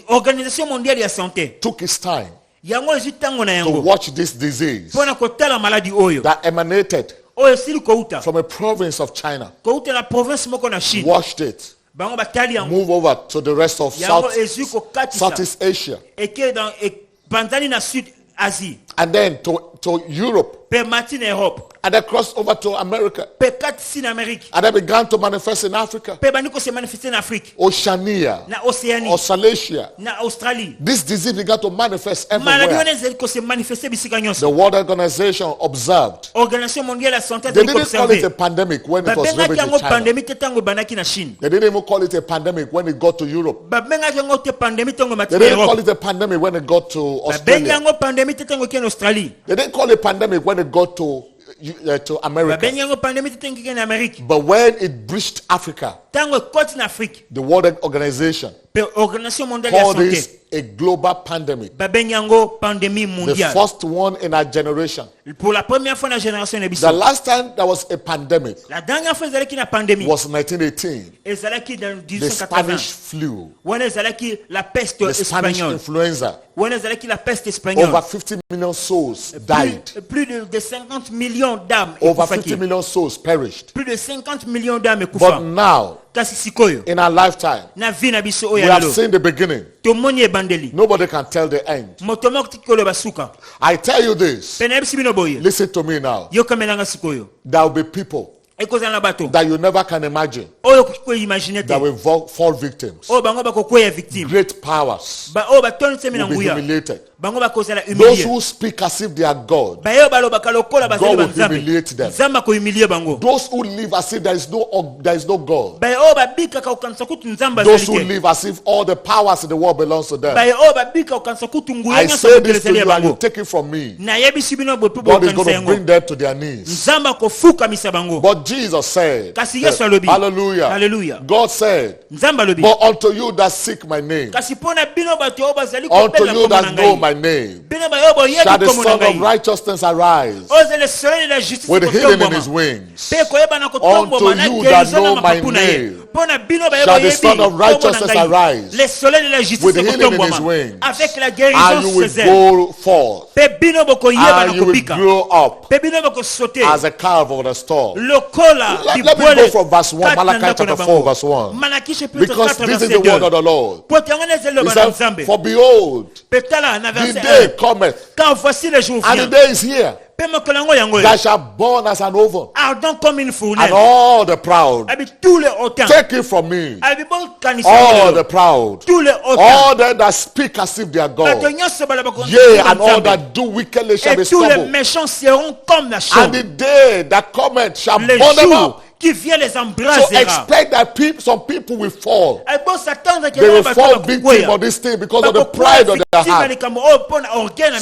S1: Organisation mondiale ya santé.
S2: took its time
S1: Yango ezwi tango na
S2: to
S1: yango.
S2: watch this disease
S1: Pona kotala maladi oyo.
S2: that emanated
S1: Oyo esili kouta.
S2: from a province of China.
S1: Kouta na province moko na Chine.
S2: Watched it
S1: Bango batali yango.
S2: move over to the rest of
S1: Yango ezwi ko katisa.
S2: Southeast Asia,
S1: Eke dans banzani na Sud Asie.
S2: and then to Europe,
S1: Pe mati na Europe.
S2: and then crossed over to America,
S1: Pe kati si na Amérique.
S2: and then began to manifest in Africa,
S1: Pe bani ko se manifester na Afrique.
S2: Oceania,
S1: Na Océanie.
S2: Australasia.
S1: Na Australie.
S2: This disease began to manifest
S1: Maladi
S2: everywhere.
S1: wana ezali ko se manifester bisika nyonso.
S2: The World Organization observed.
S1: Organisation mondiale ya santé
S2: They
S1: ezali ko
S2: didn't call it a
S1: observer.
S2: pandemic when it was
S1: Babengaki
S2: ravaged in
S1: yango
S2: China.
S1: pandémie te tango banaki na Chine.
S2: They didn't even call it a pandemic when it got to Europe.
S1: Babengaki yango te pandémie tango
S2: They
S1: mati na
S2: didn't call
S1: Europe.
S2: it a pandemic when it got to
S1: Babengi
S2: Australia.
S1: yango pandémie te tango ki na Australie.
S2: They didn't call it pandemic when it got to America.
S1: Babengi yango pandémie te tango ki na Amérique.
S2: But when it breached Africa,
S1: Tango ekoti na Afrique.
S2: the World Organization
S1: Pe Organisation mondiale ya
S2: called
S1: santé.
S2: this a global pandemic.
S1: Babengi yango pandémie
S2: The
S1: mondiale.
S2: first one in our generation.
S1: Pour la première fois dans la génération na
S2: The
S1: biso.
S2: last time there was a pandemic
S1: La dernière fois ezalaki na pandémie.
S2: was 1918,
S1: Ezalaki dans
S2: the
S1: 1880.
S2: Spanish flu,
S1: Wana ezalaki la peste
S2: the Spanish
S1: espagnole.
S2: influenza.
S1: Wana ezalaki la peste espagnole.
S2: Over 50 million souls died.
S1: Plus de 50 millions d'âmes
S2: Over 50
S1: ekufaki.
S2: million souls perished.
S1: Plus de 50 millions d'âmes
S2: But
S1: ekufa.
S2: now,
S1: Kasi sikoyo
S2: in our lifetime,
S1: na vie na biso
S2: we
S1: oyo
S2: have
S1: lelo.
S2: seen the beginning.
S1: Tomoni ebandeli.
S2: Nobody can tell the end.
S1: Moto moko tikolo basuka.
S2: I tell you this.
S1: Pena yebisi bino boye.
S2: Listen to me now.
S1: Yokamelanga sikoyo.
S2: There will be people
S1: Ekozala na bato.
S2: that you never can imagine
S1: Oyo ko imaginer te.
S2: that will fall victims.
S1: Oyo bango bakokwea victime.
S2: Great powers
S1: Ba oyo batoni semi na
S2: will be
S1: nguya.
S2: humiliated.
S1: Bango bakozala
S2: Those
S1: humilié.
S2: who speak as if they are God,
S1: Bayo balobaka lokola
S2: God
S1: bazali
S2: will
S1: banzambe.
S2: humiliate them.
S1: Nzamba ko humilier bango.
S2: those who live as if there is no God,
S1: Bayo oyo babika ka ukanisa kutu nzamba
S2: those who
S1: zalike.
S2: live as if all the powers in the world belongs to them.
S1: Bayo oyo babika ukanisa kutu nguya
S2: I
S1: nyonso
S2: say this to
S1: kuteleseli
S2: you and you
S1: bango.
S2: take it from me.
S1: Na yebisi bino bopu
S2: God is going
S1: bokanisa
S2: to bring
S1: yango.
S2: them to their knees.
S1: Nzamba kofuka misa bango.
S2: But Jesus said,
S1: Kasi Yesu alobi.
S2: hallelujah.
S1: Hallelujah.
S2: God said,
S1: Nzamba alobi.
S2: but unto you that seek my name,
S1: Kasi pona bino bato oyo bazali
S2: unto
S1: kopela
S2: you
S1: kombo
S2: that
S1: na
S2: know
S1: ngai.
S2: my name,
S1: Bino bayo boyebi
S2: shall the
S1: kombo na
S2: Son of
S1: ngai.
S2: righteousness arise
S1: Oze le soleil de la justice
S2: with healing in his
S1: kotomboma.
S2: wings.
S1: Pe koyeba na kotomboma
S2: Unto
S1: na
S2: you that
S1: guérison na
S2: know my
S1: mapapu na ye.
S2: name,
S1: Pona bino bayo
S2: shall the
S1: boyebi
S2: Son of
S1: kombo na
S2: righteousness
S1: ngai.
S2: arise
S1: Le soleil de la justice
S2: with healing in his
S1: kotomboma.
S2: wings.
S1: Avec la
S2: And
S1: guérison
S2: you
S1: sur
S2: will
S1: ses ailes.
S2: go forth
S1: Pe bino bokoyeba
S2: and
S1: na
S2: you will
S1: kopika.
S2: grow up
S1: Pe bino bokosote.
S2: as a calf of the stall.
S1: Lokola
S2: Let me go from verse 1, Malachi chapter 4, verse 1.
S1: Malachi chapitre
S2: Because
S1: 4
S2: this is
S1: verset
S2: the word of
S1: 2.
S2: the Lord.
S1: Pote yango na ezelo
S2: He
S1: bana
S2: said,
S1: nzambe.
S2: for behold,
S1: Petala na
S2: the
S1: verset
S2: day
S1: 1.
S2: cometh,
S1: Quand voici le jour
S2: and the
S1: vient.
S2: day is here,
S1: Pe mokolo yango yango
S2: that shall burn as an oven,
S1: ardent comme une
S2: and
S1: fournaise.
S2: all the proud.
S1: Abi tous les hautains.
S2: Take it from me,
S1: Abi bon kanisa.
S2: all the proud,
S1: Tous les hautains.
S2: all them that speak as if they are
S1: Bato
S2: God.
S1: nyonso bala bako-
S2: Yea, and all that do wickedly shall
S1: Et
S2: be
S1: tous les
S2: stumbled.
S1: méchants seront comme la
S2: And
S1: chaume.
S2: the day that cometh shall
S1: Les
S2: burn them
S1: jours
S2: up.
S1: qui viennent les
S2: So
S1: embrasera.
S2: expect that some people will fall.
S1: Et bon s'attendre que
S2: They will
S1: les
S2: fall victim of this thing because of the pride of their heart.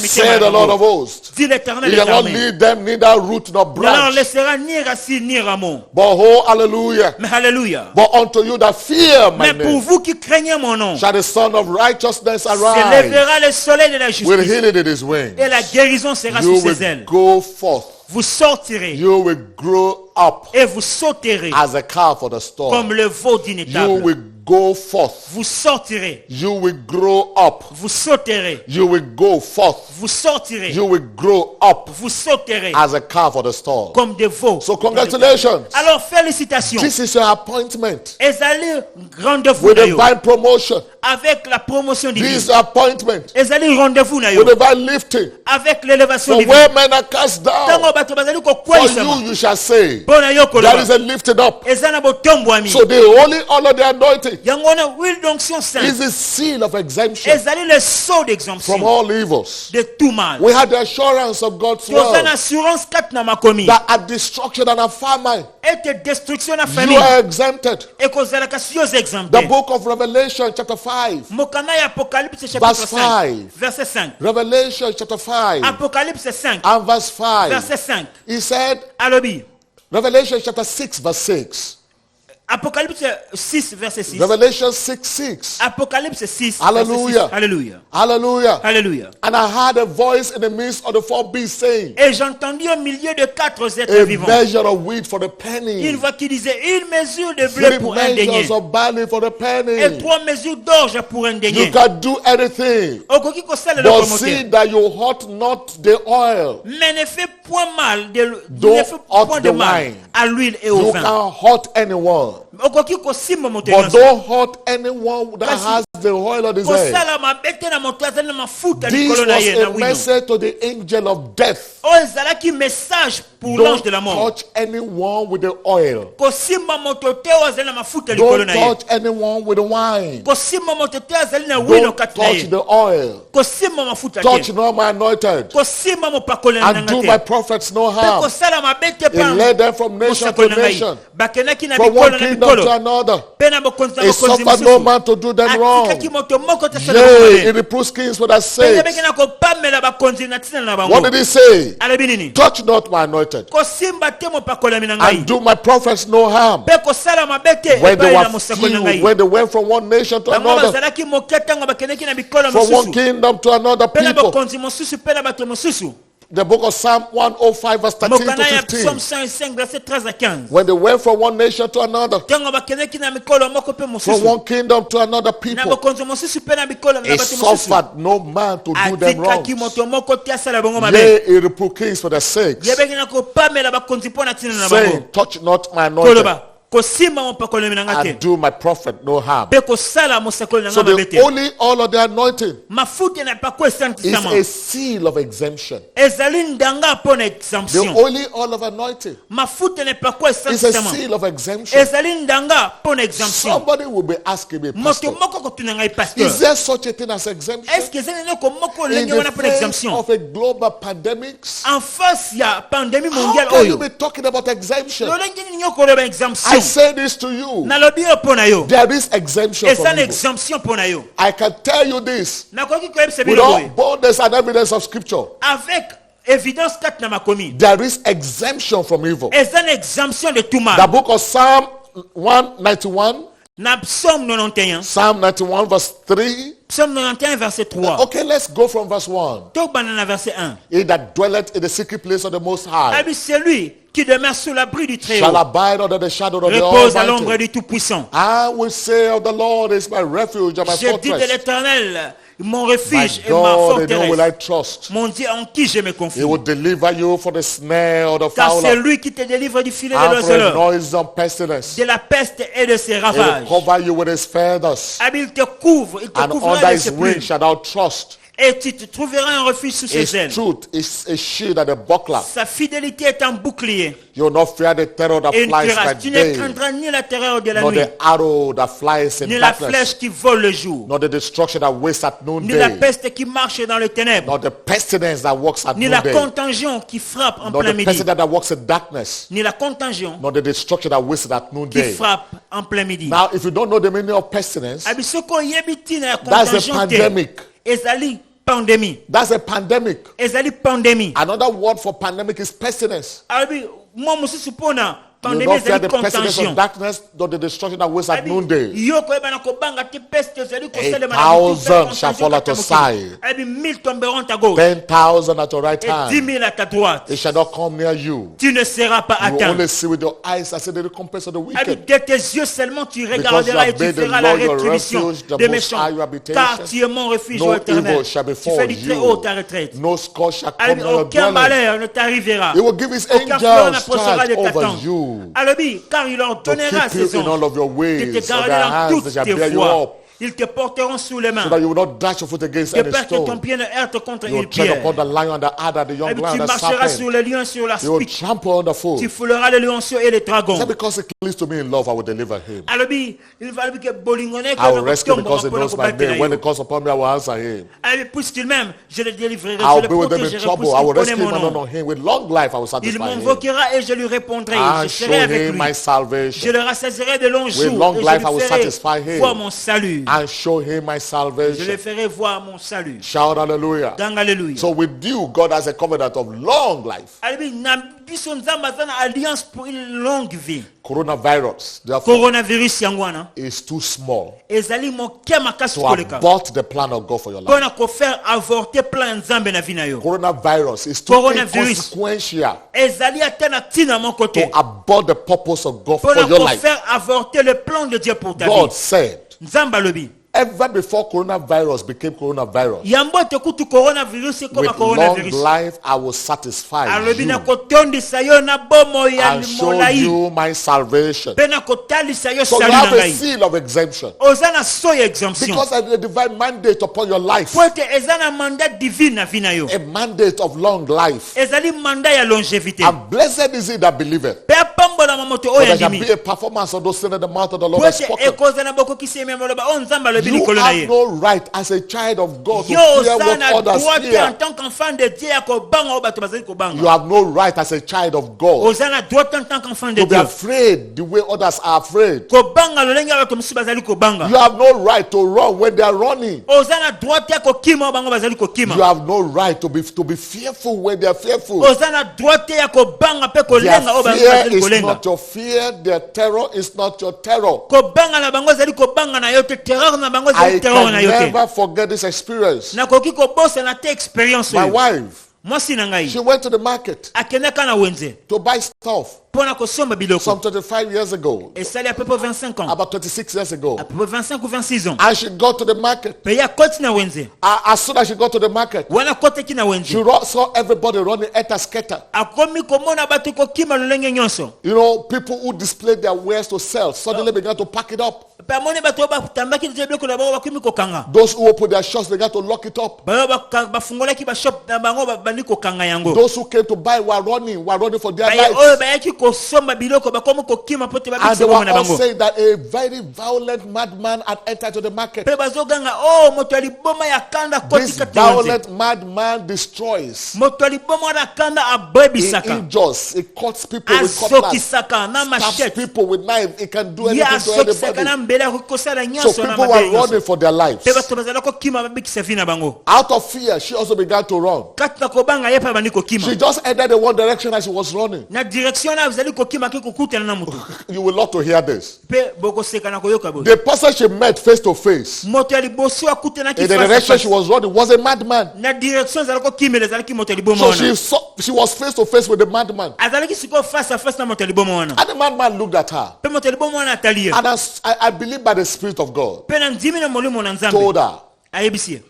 S2: Say the Lord of hosts.
S1: Dit l'Éternel
S2: He
S1: des
S2: will not
S1: armées.
S2: lead them neither root nor
S1: Il ne leur
S2: branch.
S1: laissera ni racine ni rameau.
S2: But oh, hallelujah.
S1: Mais alléluia.
S2: But unto you that fear my
S1: Mais pour
S2: name
S1: vous qui craignez mon nom,
S2: shall the Son of Righteousness
S1: se
S2: arise
S1: lèvera le soleil de la
S2: with
S1: justice.
S2: healing in his wings.
S1: Et la guérison sera
S2: You
S1: sous ses
S2: will
S1: ailes.
S2: go forth.
S1: Vous sortirez
S2: You will grow up
S1: et vous sauterez
S2: as a calf for the storm.
S1: comme le veau
S2: You
S1: d'inétable.
S2: will go forth.
S1: Vous sortirez,
S2: You will grow up.
S1: vous sauterez,
S2: You will go forth.
S1: vous sortirez,
S2: You will grow up
S1: vous sauterez
S2: as a calf for the storm.
S1: comme des veaux.
S2: So congratulations.
S1: Alors félicitations.
S2: This is your appointment
S1: Ezali rendez-vous
S2: with
S1: na
S2: a
S1: yo.
S2: divine promotion.
S1: Avec la promotion
S2: This
S1: divine.
S2: is your appointment
S1: Ezali rendez-vous na yo.
S2: with divine lifting.
S1: Avec l'élévation
S2: For
S1: divine.
S2: where men are cast down,
S1: Tango bato bazali
S2: for
S1: kokweyisama.
S2: you shall say,
S1: Bona yo
S2: there
S1: koloba.
S2: is a lifted up.
S1: Eza na botombwami.
S2: So the holy honor the anointing
S1: Yango wana huile d'onction
S2: is
S1: sainte.
S2: the seal of exemption
S1: Ezali le sceau
S2: from
S1: d'exemption
S2: all evils.
S1: de tout mal.
S2: We had the assurance of God's
S1: Toza
S2: word
S1: na assurance kat na makomi.
S2: that at destruction and a famine,
S1: Ete destruction na
S2: you
S1: famille.
S2: are exempted.
S1: Ekozalaka si yo
S2: The
S1: exempté.
S2: book of Revelation chapter 5,
S1: Mokanda ya Apocalypse chapitre
S2: Verse
S1: 5.
S2: 5.
S1: Verset 5.
S2: Revelation chapter 5
S1: Apocalypse 5.
S2: and verse 5.
S1: Verset 5.
S2: He said,
S1: Alobi.
S2: Revelation chapter 6 verse 6.
S1: Apocalypse 6 verset 6.
S2: Revelation 6 6.
S1: Apocalypse 6
S2: Hallelujah.
S1: verset 6. Alléluia.
S2: Hallelujah.
S1: Alléluia.
S2: And I heard a voice in the midst of the four beasts saying,
S1: Et j'entendis au milieu de 4 êtres
S2: a
S1: vivants
S2: measure of wheat for the
S1: une
S2: penny,
S1: voix qui disait une mesure de blé
S2: 3
S1: pour un denier
S2: measures of barley for the
S1: et
S2: penny.
S1: 3 mesures d'orge pour un
S2: You
S1: denier.
S2: can do anything,
S1: Okoki kosala
S2: but
S1: eloko
S2: see
S1: mote.
S2: that you hurt not the oil.
S1: Mais ne fais point mal de,
S2: Don't
S1: ne fais
S2: hurt
S1: point
S2: the
S1: de mal
S2: wine.
S1: à l'huile et au
S2: You
S1: vin.
S2: can hurt anyone,
S1: Okoki kosimba moto
S2: but
S1: nyonso.
S2: don't hurt anyone that
S1: Kasi-
S2: has the oil on his head.
S1: Kosala mabete na moto azali na mafuta
S2: This
S1: likolo na
S2: was
S1: ye na
S2: a
S1: wino.
S2: message to the angel of death.
S1: Oyo ezalaki message pour l'ange
S2: Don't
S1: de la mort.
S2: touch anyone with the oil.
S1: Kosimba moto te oyo azali na mafuta likolo
S2: Don't
S1: na ye.
S2: touch anyone with the wine.
S1: Kosimba moto te azali na wino
S2: Don't
S1: kati na
S2: touch
S1: ye.
S2: the oil.
S1: Kosimba mafuta
S2: Touch
S1: te.
S2: not my anointed.
S1: Kosimba mopakoli na
S2: And do
S1: nanga
S2: my
S1: te.
S2: prophets no
S1: Mpe
S2: harm.
S1: kosala mabe te
S2: He led them from nation to
S1: mosakoli na ngai.
S2: nation,
S1: Bakendaki na
S2: from one
S1: bikolo na
S2: kingdom to
S1: bikolo.
S2: another.
S1: Mpe na bokonzi na
S2: He
S1: bokonzi
S2: suffered no
S1: mosusu.
S2: man to do them wrong.
S1: Atikaki moto moko te asala
S2: Yea, he
S1: mabe.
S2: reproves kings for their
S1: Mpe
S2: sakes.
S1: yebeki na kopamela bakonzi na ntina na
S2: What
S1: bango.
S2: did he say?
S1: Alobi nini?
S2: Touch not my anointed,
S1: Kosimba te mopakolami na ngai.
S2: and do my prophets no harm.
S1: Mpe kosala mabe te
S2: When they
S1: epai na
S2: were
S1: mosakoli na
S2: few,
S1: ngai.
S2: when they went from one nation to
S1: Bango
S2: another,
S1: bazalaki moke ntango bakendeki na bikolo
S2: from one
S1: mosusu.
S2: kingdom to another
S1: Mpe na
S2: people.
S1: bokonzi mosusu mpe na bato mosusu.
S2: The book of Psalm 105 verse 13 to
S1: Mokanda ya
S2: 15.
S1: Psaume 105 verset 13 à 15.
S2: When they went from one nation to another,
S1: Ntango bakendeki na mikolo moko mpe
S2: from
S1: mosusu.
S2: one kingdom to another
S1: Na
S2: people,
S1: bokonzi mosusu mpe na bikolo na
S2: he
S1: bato mosusu.
S2: suffered no man to do them wrong.
S1: Atikaki moto moko te asala bango mabe.
S2: Yea, he reproved kings for their sakes,
S1: Yebeki na kopamela bakonzi mpo na ntina na bango.
S2: saying, touch not my anointed,
S1: Koloba kosimba mopakoli na ngai
S2: and
S1: te.
S2: do my prophet no harm.
S1: Mpe kosala mosakoli na
S2: So
S1: ngai mabe
S2: the
S1: te.
S2: only oil of the anointing
S1: Mafuta na pako
S2: is
S1: esantisama.
S2: a seal of exemption.
S1: Ezali ndanga mpo na
S2: The
S1: exemption.
S2: only oil of anointing
S1: Mafuta na pako
S2: is a
S1: esantisama.
S2: seal of exemption.
S1: Ezali ndanga mpo na exemption.
S2: Somebody will be asking me,
S1: Moto
S2: Pastor,
S1: moko kotuna ngai pasteur.
S2: is there such a thing as exemption?
S1: Est-ce que ezali eloko moko
S2: In
S1: lenge
S2: the
S1: wana mpo na
S2: face
S1: exemption?
S2: of a global pandemic,
S1: En face ya pandémie
S2: how
S1: mondiale
S2: can you
S1: oyo.
S2: be talking about exemption?
S1: Lolenge nini okoloba
S2: I
S1: exemption?
S2: say this to you.
S1: Nalobi yo mpo na yo.
S2: There is exemption
S1: Eza
S2: from
S1: na
S2: evil.
S1: exemption mpo na yo.
S2: I can tell you this
S1: Nakoki koyebisa
S2: with
S1: bino
S2: all
S1: boye.
S2: boldness and evidence of scripture.
S1: Avec évidence kati na makomi.
S2: There is exemption from evil.
S1: Eza na exemption de tout
S2: The
S1: mal.
S2: book of Psalm 191,
S1: Na Psaume 91.
S2: Psalm 91 verse 3.
S1: Psaume 91 verset 3.
S2: Okay, let's go from verse 1.
S1: Tokbana na verset 1.
S2: He that dwelleth in the secret place of the Most High
S1: Abi celui qui demeure sous l'abri du
S2: shall
S1: Très-Haut
S2: abide under the shadow of the
S1: repose à l'ombre
S2: Almighty.
S1: du Tout-Puissant.
S2: I will say of the Lord is my refuge and my
S1: J'ai dit de
S2: fortress.
S1: l'Éternel, mon
S2: My
S1: refuge et ma
S2: God, in whom will I
S1: forteresse.
S2: trust.
S1: Mon Dieu en qui je me
S2: He
S1: confie.
S2: will deliver you from the snare of the
S1: Car c'est
S2: fowler
S1: lui qui te délivre du filet de
S2: and from the
S1: l'oiseleur,
S2: noisome pestilence.
S1: de la peste et de ses
S2: He will
S1: ravages.
S2: cover you with his feathers,
S1: Ah, il te couvre, il te
S2: and
S1: couvrira
S2: under
S1: de
S2: his
S1: ses
S2: wings
S1: plumes.
S2: shalt thou trust.
S1: Et tu te trouveras un refuge sous ses
S2: His
S1: ailes.
S2: truth is a shield and a buckler.
S1: Sa fidélité est un bouclier.
S2: You will not fear the terror that
S1: Et
S2: flies by
S1: tu ne
S2: day,
S1: craindras ni la terreur de la
S2: nor
S1: nuit,
S2: the arrow that flies in
S1: ni la
S2: darkness,
S1: flèche qui vole le jour,
S2: nor the destruction that wastes at
S1: ni la
S2: noonday,
S1: peste qui marche dans les ténèbres,
S2: nor the pestilence that walks at
S1: ni la
S2: noonday,
S1: contagion qui frappe en
S2: nor
S1: plein
S2: the
S1: midi,
S2: pestilence that walks in darkness,
S1: ni la contagion
S2: nor the destruction that wastes at
S1: qui
S2: noonday.
S1: frappe en plein midi.
S2: Now, if you don't know the meaning of pestilence,
S1: Abi soko yebi tina ya
S2: that's a
S1: contagion te,
S2: pandemic.
S1: ezali pandémie.
S2: That's a pandemic.
S1: Ezali pandémie.
S2: Another word for pandemic is pestilence.
S1: Abi mo mususu pona
S2: You will
S1: pandémie
S2: not fear
S1: ezali
S2: the pestilence of
S1: contagion.
S2: darkness, nor the destruction that wastes at noonday.
S1: Yo koyeba na kobanga te peste ezali kosalema na
S2: 1,000 shall fall at your side,
S1: Abi 1000 tomberont à gauche
S2: 10,000 at your right
S1: et 10
S2: hand.
S1: 000 à ta droite.
S2: It shall not come near you.
S1: Tu ne seras pas
S2: You will
S1: atteint.
S2: only see with your eyes. I said the recompense of the
S1: Abi
S2: wicked.
S1: de tes yeux seulement tu
S2: Because you
S1: regarderas et
S2: have
S1: tu
S2: made the
S1: feras la
S2: Lord your
S1: rétribution
S2: refuge, the
S1: des
S2: Most
S1: méchants.
S2: High your habitation.
S1: Car tu es mon refuge
S2: No
S1: éternel.
S2: evil shall
S1: Tu
S2: befall
S1: fais du très haut
S2: you.
S1: ta retraite.
S2: No scourge shall come
S1: Abi,
S2: near your
S1: aucun
S2: dwelling.
S1: malheur ne t'arrivera.
S2: He will give his
S1: Aucun flot
S2: angels
S1: n'approchera
S2: charge
S1: de ta
S2: over
S1: tente.
S2: you
S1: Alabi, car il leur
S2: to
S1: donnera
S2: keep you
S1: ses
S2: in all
S1: anges
S2: of your
S1: de
S2: ways.
S1: te
S2: On
S1: garder
S2: their
S1: dans
S2: hands they
S1: toutes
S2: shall
S1: tes
S2: bear you
S1: voies.
S2: up,
S1: Ils te porteront sous les
S2: so
S1: mains.
S2: that you will not dash your foot against
S1: De
S2: any
S1: peur que ton
S2: stone.
S1: pied ne heurte contre
S2: You
S1: une
S2: will tread
S1: pierre.
S2: upon the lion, the adder, the young
S1: Alabi,
S2: lion,
S1: tu
S2: the
S1: marcheras sur
S2: serpent.
S1: les lions, sur la
S2: You will
S1: spique.
S2: trample on the foot.
S1: Tu fouleras les lionceaux et les dragons.
S2: Is because he clings to me in love, I will deliver him.
S1: Alabi, il va que bolingone
S2: I will rescue him because he knows my name. When he calls upon me, I will answer him.
S1: Alabi, puisqu'il m'aime, je le délivrerai,
S2: I
S1: je
S2: will
S1: le
S2: be with them in
S1: protégerai,
S2: trouble. I will
S1: puisqu'il
S2: rescue
S1: connaît
S2: him
S1: mon
S2: and
S1: nom.
S2: honor him. With long life, I will
S1: Il
S2: satisfy him.
S1: m'invoquera et je lui répondrai.
S2: And
S1: Je
S2: show
S1: serai avec
S2: him
S1: lui.
S2: my
S1: Je
S2: salvation.
S1: le rassasierai de longs jours.
S2: long
S1: Et
S2: life, I
S1: je
S2: will
S1: lui
S2: satisfy
S1: ferai
S2: him.
S1: voir mon salut.
S2: And show him my
S1: Je le
S2: salvation.
S1: ferai voir mon salut.
S2: Shout hallelujah.
S1: Gang alléluia.
S2: So with you, God has a covenant of long life.
S1: Alabi, na biso nzambe aza na alliance pour une longue vie.
S2: Coronavirus, therefore,
S1: Coronavirus yango wana
S2: is too small
S1: ezali moke makasi
S2: to
S1: koleka.
S2: abort the plan of God for your life.
S1: Mpona kofaire avorter plan nzambe na vie na yo.
S2: Coronavirus is too
S1: Coronavirus.
S2: inconsequential
S1: Ezali ate na ntina moko te.
S2: to abort the purpose of God for
S1: Mpona
S2: your life.
S1: kofaire avorter le plan de Dieu pour ta
S2: God
S1: vie.
S2: said,
S1: Nzambe alobi.
S2: ever before coronavirus became coronavirus,
S1: Yambo te kutu coronavirus ekoma
S2: with long
S1: coronavirus.
S2: life I will satisfy
S1: Alobi na
S2: you
S1: kotondisa yo na bomo ya
S2: and show
S1: molai.
S2: you my salvation.
S1: Pe na kotalisa yo
S2: So you
S1: salut na
S2: have a
S1: ngai.
S2: seal of exemption
S1: Oza na so ya exemption.
S2: because of the divine mandate upon your life,
S1: Po ete eza na mandat divine na vie na yo.
S2: a mandate of long life.
S1: Ezali mandat ya longévité.
S2: And blessed is he that believeth.
S1: Pe apambola mamoto
S2: For
S1: oyo
S2: there shall
S1: andimi.
S2: be a performance of those things that the mouth of the Lord
S1: Po
S2: has
S1: ete
S2: spoken.
S1: ekoza na bokokisi eme moloba o nzambe alobi
S2: You
S1: likolo na
S2: have
S1: ye.
S2: no right as a child of God to
S1: Yo
S2: fear
S1: oza
S2: what
S1: na
S2: others
S1: droit te en
S2: fear.
S1: tant qu'enfant de Dieu ya kobanga oyo bato bazali kobanga.
S2: You have no right as a child of God
S1: Oza na droit te en tant qu'enfant de
S2: to be
S1: Dieu.
S2: afraid the way others are afraid.
S1: Kobanga lolenge ya bato mosusu bazali kobanga.
S2: You have no right to run when they are running.
S1: Oza na droit te ya kokima oyo bango bazali
S2: You
S1: kokima.
S2: have no right to be fearful when they are fearful.
S1: Oza na droit te ya kobanga pe
S2: Their
S1: kolenga oyo bango
S2: fear
S1: bazali
S2: is
S1: kolenga.
S2: not your fear. Their terror is not your terror.
S1: Kobanga na bango ezali kobanga na yo te, terreur na bango
S2: I
S1: ezali terreur na
S2: can
S1: yo te.
S2: never forget this experience.
S1: Nakoki kobosa na te experience
S2: My
S1: oyo.
S2: wife,
S1: Mwasi na ngai
S2: she went to the market
S1: akendaka na wenze
S2: to buy stuff
S1: mpona kosomba biloko.
S2: some 25 years ago,
S1: Esali à peu près 25 ans.
S2: about 26 years ago.
S1: À peu près 25 ou 26 ans.
S2: And she got to the market.
S1: Pe ya koti na wenze.
S2: As soon as she got to the market,
S1: Wana koteki na wenze.
S2: she saw everybody running at a scatter.
S1: Akomi komona bato kokima lolenge nyonso.
S2: You know, people who displayed their wares to sell suddenly began to pack it up.
S1: Pe amoni bato oyo batambaki te biloko na bango bakomi kokanga.
S2: Those who opened their shops began to lock it up.
S1: Bayo bafungolaki bashop na bango bandi kokanga yango.
S2: Those who came to buy were running for their
S1: Baye oyo
S2: lives.
S1: bayaki kosomba biloko bakomi kokima po te
S2: And
S1: babikisa
S2: they
S1: bango
S2: were
S1: na
S2: all
S1: bango.
S2: saying that a very violent madman had entered to the market.
S1: Pe bazoganga oh moto aliboma ya kanda koti
S2: This
S1: kati wenze.
S2: violent madman destroys.
S1: Moto aliboma na kanda
S2: He
S1: abwebisaka.
S2: injures. He cuts people with cutlass.
S1: Azokisaka na
S2: Stabs
S1: machete.
S2: people with knife. He can do
S1: Ye
S2: anything to
S1: azokisaka na
S2: anybody.
S1: mbele akokosala
S2: So
S1: nyonso na
S2: people
S1: mabele
S2: were running
S1: nyonso.
S2: for their lives.
S1: Pe bato bazala kokima babikisa vi na bango.
S2: Out of fear, she also began to run.
S1: Kati na kobanga ye pa bandi kokima.
S2: She just entered in one direction as she was running.
S1: Na direction na bazali kokima ke kokutana na mutu.
S2: You will love to hear this.
S1: Pe bokoseka na koyoka bo.
S2: The person she met face to face
S1: Moto aliboso akutana ki
S2: in the direction she was running was a madman.
S1: na direction zala kokimela zala ki moto aliboma
S2: So
S1: wana.
S2: she was face to face with the madman.
S1: Azali ki siko face à face na moto aliboma wana.
S2: And the madman looked at her.
S1: Pe moto aliboma wana atali.
S2: And I believe by the Spirit of God,
S1: Pe na ndimi na molimo na nzambe.
S2: told her,
S1: Ayebisi.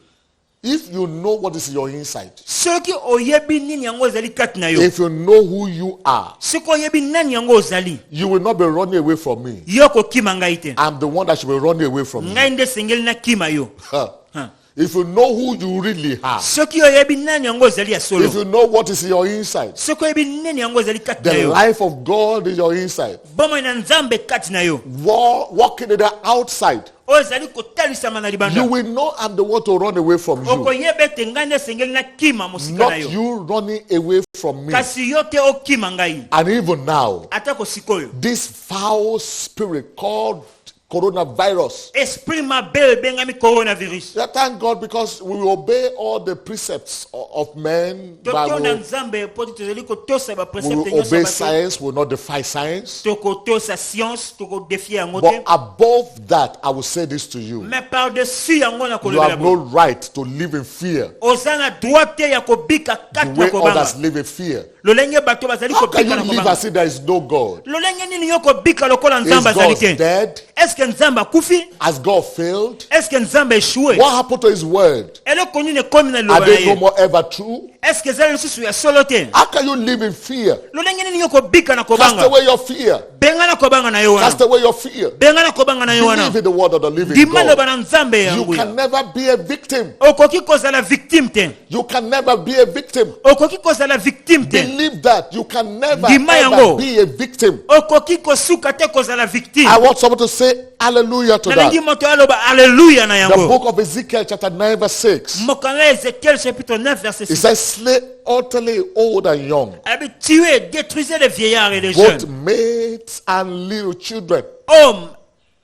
S2: if you know what is your inside,
S1: Soki oyebi nini yango ezali kati na yo.
S2: if you know who you are,
S1: Soki oyebi nani yango ozali.
S2: you will not be running away from me.
S1: Yo kokima ngai te.
S2: I'm the one that should be running away from you.
S1: Ngai nde sengeli na kima yo.
S2: Huh.
S1: Huh.
S2: if you know who you really are,
S1: soki oyebi nani yango ozali ya solo,
S2: if you know what is in your inside,
S1: soki oyebi nani yango ozali kati na
S2: the
S1: yo,
S2: life of God is your inside,
S1: bomoi na Nzambe kati na yo,
S2: walking in the outside,
S1: ozali kotalisama na
S2: you
S1: libanda,
S2: will know I'm the one to run away from you,
S1: okoyeba ete ngai nde esengeli nakima mosika na
S2: not
S1: yo,
S2: you running away from me.
S1: kasi yo te okima ngai.
S2: And even now,
S1: Ata ko sikoyo,
S2: this foul spirit called coronavirus,
S1: esprit mabe bengami coronavirus,
S2: I thank God because we obey all the precepts of men.
S1: tokyo na Nzambe po tozali kotosa ba
S2: We
S1: precepte
S2: will
S1: nyonso
S2: obey
S1: bato,
S2: science, we will not defy science.
S1: tokotosa science, tokodefie yango
S2: But
S1: te,
S2: above that, I will say this to you.
S1: mais par-dessus yango na
S2: You have
S1: kolobela
S2: no
S1: bo,
S2: right to live in fear
S1: oza na droit te ya kobika
S2: the
S1: kati na
S2: way
S1: kobanga,
S2: others live in fear.
S1: lolenge bato bazali
S2: How can
S1: kobika
S2: you
S1: na
S2: live
S1: kobanga,
S2: as if there is no God?
S1: lolenge nini yo kobika lokola
S2: Is
S1: Nzambe azali
S2: God
S1: te?
S2: dead?
S1: Est-ce que Nzambe akufi?
S2: Has God failed?
S1: Est-ce que Nzambe échoué?
S2: What happened to his word?
S1: eloko nini ekomi na
S2: Are
S1: liloba na
S2: they no
S1: ye?
S2: more ever true?
S1: Est-ce que ezali lisusu ya solo te?
S2: How can you live in fear?
S1: lolenge nini yo kobika na
S2: Cast
S1: kobanga,
S2: away your fear.
S1: benga na kobanga na yo
S2: Cast
S1: wana,
S2: away your fear.
S1: benga na kobanga na yo
S2: Believe
S1: wana,
S2: in the word of the living
S1: ndima loba
S2: God.
S1: na Nzambe
S2: You
S1: yango ya.
S2: can never be a victim.
S1: Okoki kozala victime te,
S2: You can never be a victim.
S1: okoki kozala victime te,
S2: Believe that. You can never
S1: Ndima
S2: ever
S1: yango.
S2: be a victim.
S1: okoki kosuka te kozala victime.
S2: I want someone to say hallelujah to
S1: nalingi
S2: that.
S1: moto aloba alleluya na
S2: The
S1: yango.
S2: book of Ezekiel chapter 9 verse 6.
S1: Mokanga Ezekiel chapitre 9 verset
S2: It
S1: 6.
S2: says, slay utterly old and young,
S1: Abi tuez, détruisez les vieillards et les
S2: both
S1: jeunes,
S2: maids and little children,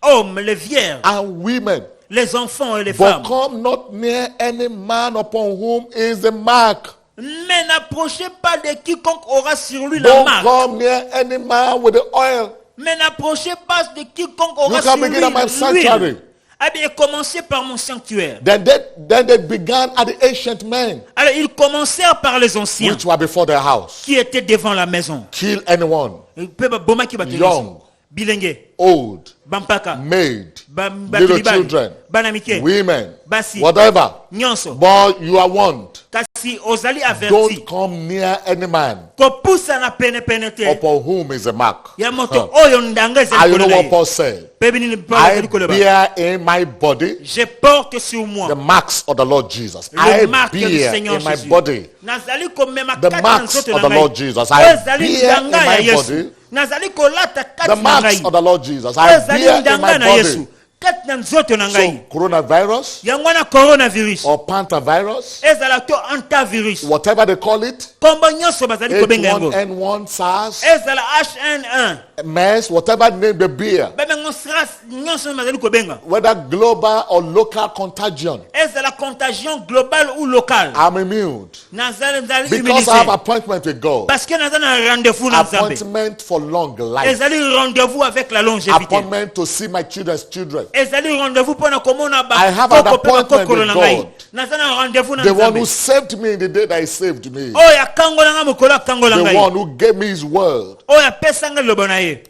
S1: hommes, les vierges,
S2: and women.
S1: les enfants et les
S2: But
S1: femmes.
S2: come not near any man upon whom is the mark.
S1: Mais n'approchez pas de quiconque aura sur lui la
S2: Don't
S1: marque.
S2: come near any man with the oil.
S1: Mais n'approchez pas de quiconque aura
S2: You
S1: sur
S2: can
S1: lui
S2: begin at my sanctuary.
S1: l'huile. Ah bien, commencez par mon sanctuaire.
S2: Then they began at the ancient men
S1: Alors, ils commencèrent par les anciens
S2: which were before their house.
S1: qui étaient devant la maison.
S2: Kill anyone, Young.
S1: Bilenge,
S2: old,
S1: bampaka,
S2: maid,
S1: ba
S2: little
S1: bilibali,
S2: children,
S1: banamike,
S2: women,
S1: basi,
S2: whatever.
S1: nyonso.
S2: But you are warned.
S1: Kasi ozali averti.
S2: Don't come near any man
S1: Kopusa na pene pene te.
S2: upon whom is a mark.
S1: Ya moto oyo ndanga
S2: And
S1: ezali
S2: you know
S1: koloba
S2: what
S1: ye.
S2: Paul said?
S1: Pebi nini Paul
S2: I
S1: azali koloba.
S2: bear in my body
S1: Je porte sur moi
S2: the marks of the Lord Jesus.
S1: le
S2: I
S1: marque du
S2: bear
S1: Seigneur
S2: in my
S1: Jésus.
S2: body
S1: Nazali komema
S2: the
S1: kati na
S2: marks
S1: nzoto
S2: of
S1: na
S2: the
S1: ngai.
S2: Lord Jesus.
S1: Oyo
S2: I
S1: ezali
S2: bear in
S1: ndanga ya
S2: my
S1: Yesu.
S2: body
S1: Nazali kolata
S2: the
S1: kati na
S2: marks
S1: ngai.
S2: of the Lord Jesus.
S1: Oyo
S2: I
S1: ezali
S2: bear in
S1: ndanga
S2: my
S1: na
S2: body.
S1: Yesu. Kati na nzoto na
S2: So
S1: ngai.
S2: coronavirus
S1: Yango na coronavirus.
S2: or pantavirus,
S1: Ezala to antivirus.
S2: whatever they call it,
S1: Kombo nyonso bazali kobenga yango.
S2: H1N1, SARS,
S1: Ezala H1N1.
S2: MERS, whatever name they bear,
S1: Bebengo SARS nyonso bazali kobenga.
S2: whether global or local contagion,
S1: Ezala contagion globale ou locale.
S2: I'm immune
S1: Nazali
S2: because I have
S1: immunisé.
S2: appointment with God.
S1: Parce que nazali na rendez-vous na Nzambe.
S2: Appointment for long life.
S1: Ezali rendez-vous avec la longévité.
S2: Appointment to see my children's children.
S1: Ezali rendez-vous pour na komona ba.
S2: I have an appointment with God.
S1: Nazali na rendez-vous na
S2: The one who
S1: Nzambe.
S2: saved me in the day that he saved me.
S1: Oya kangola nga mokolo kangola
S2: The
S1: ngai.
S2: one who gave me his word.
S1: Oya pesa nga lobo na ye.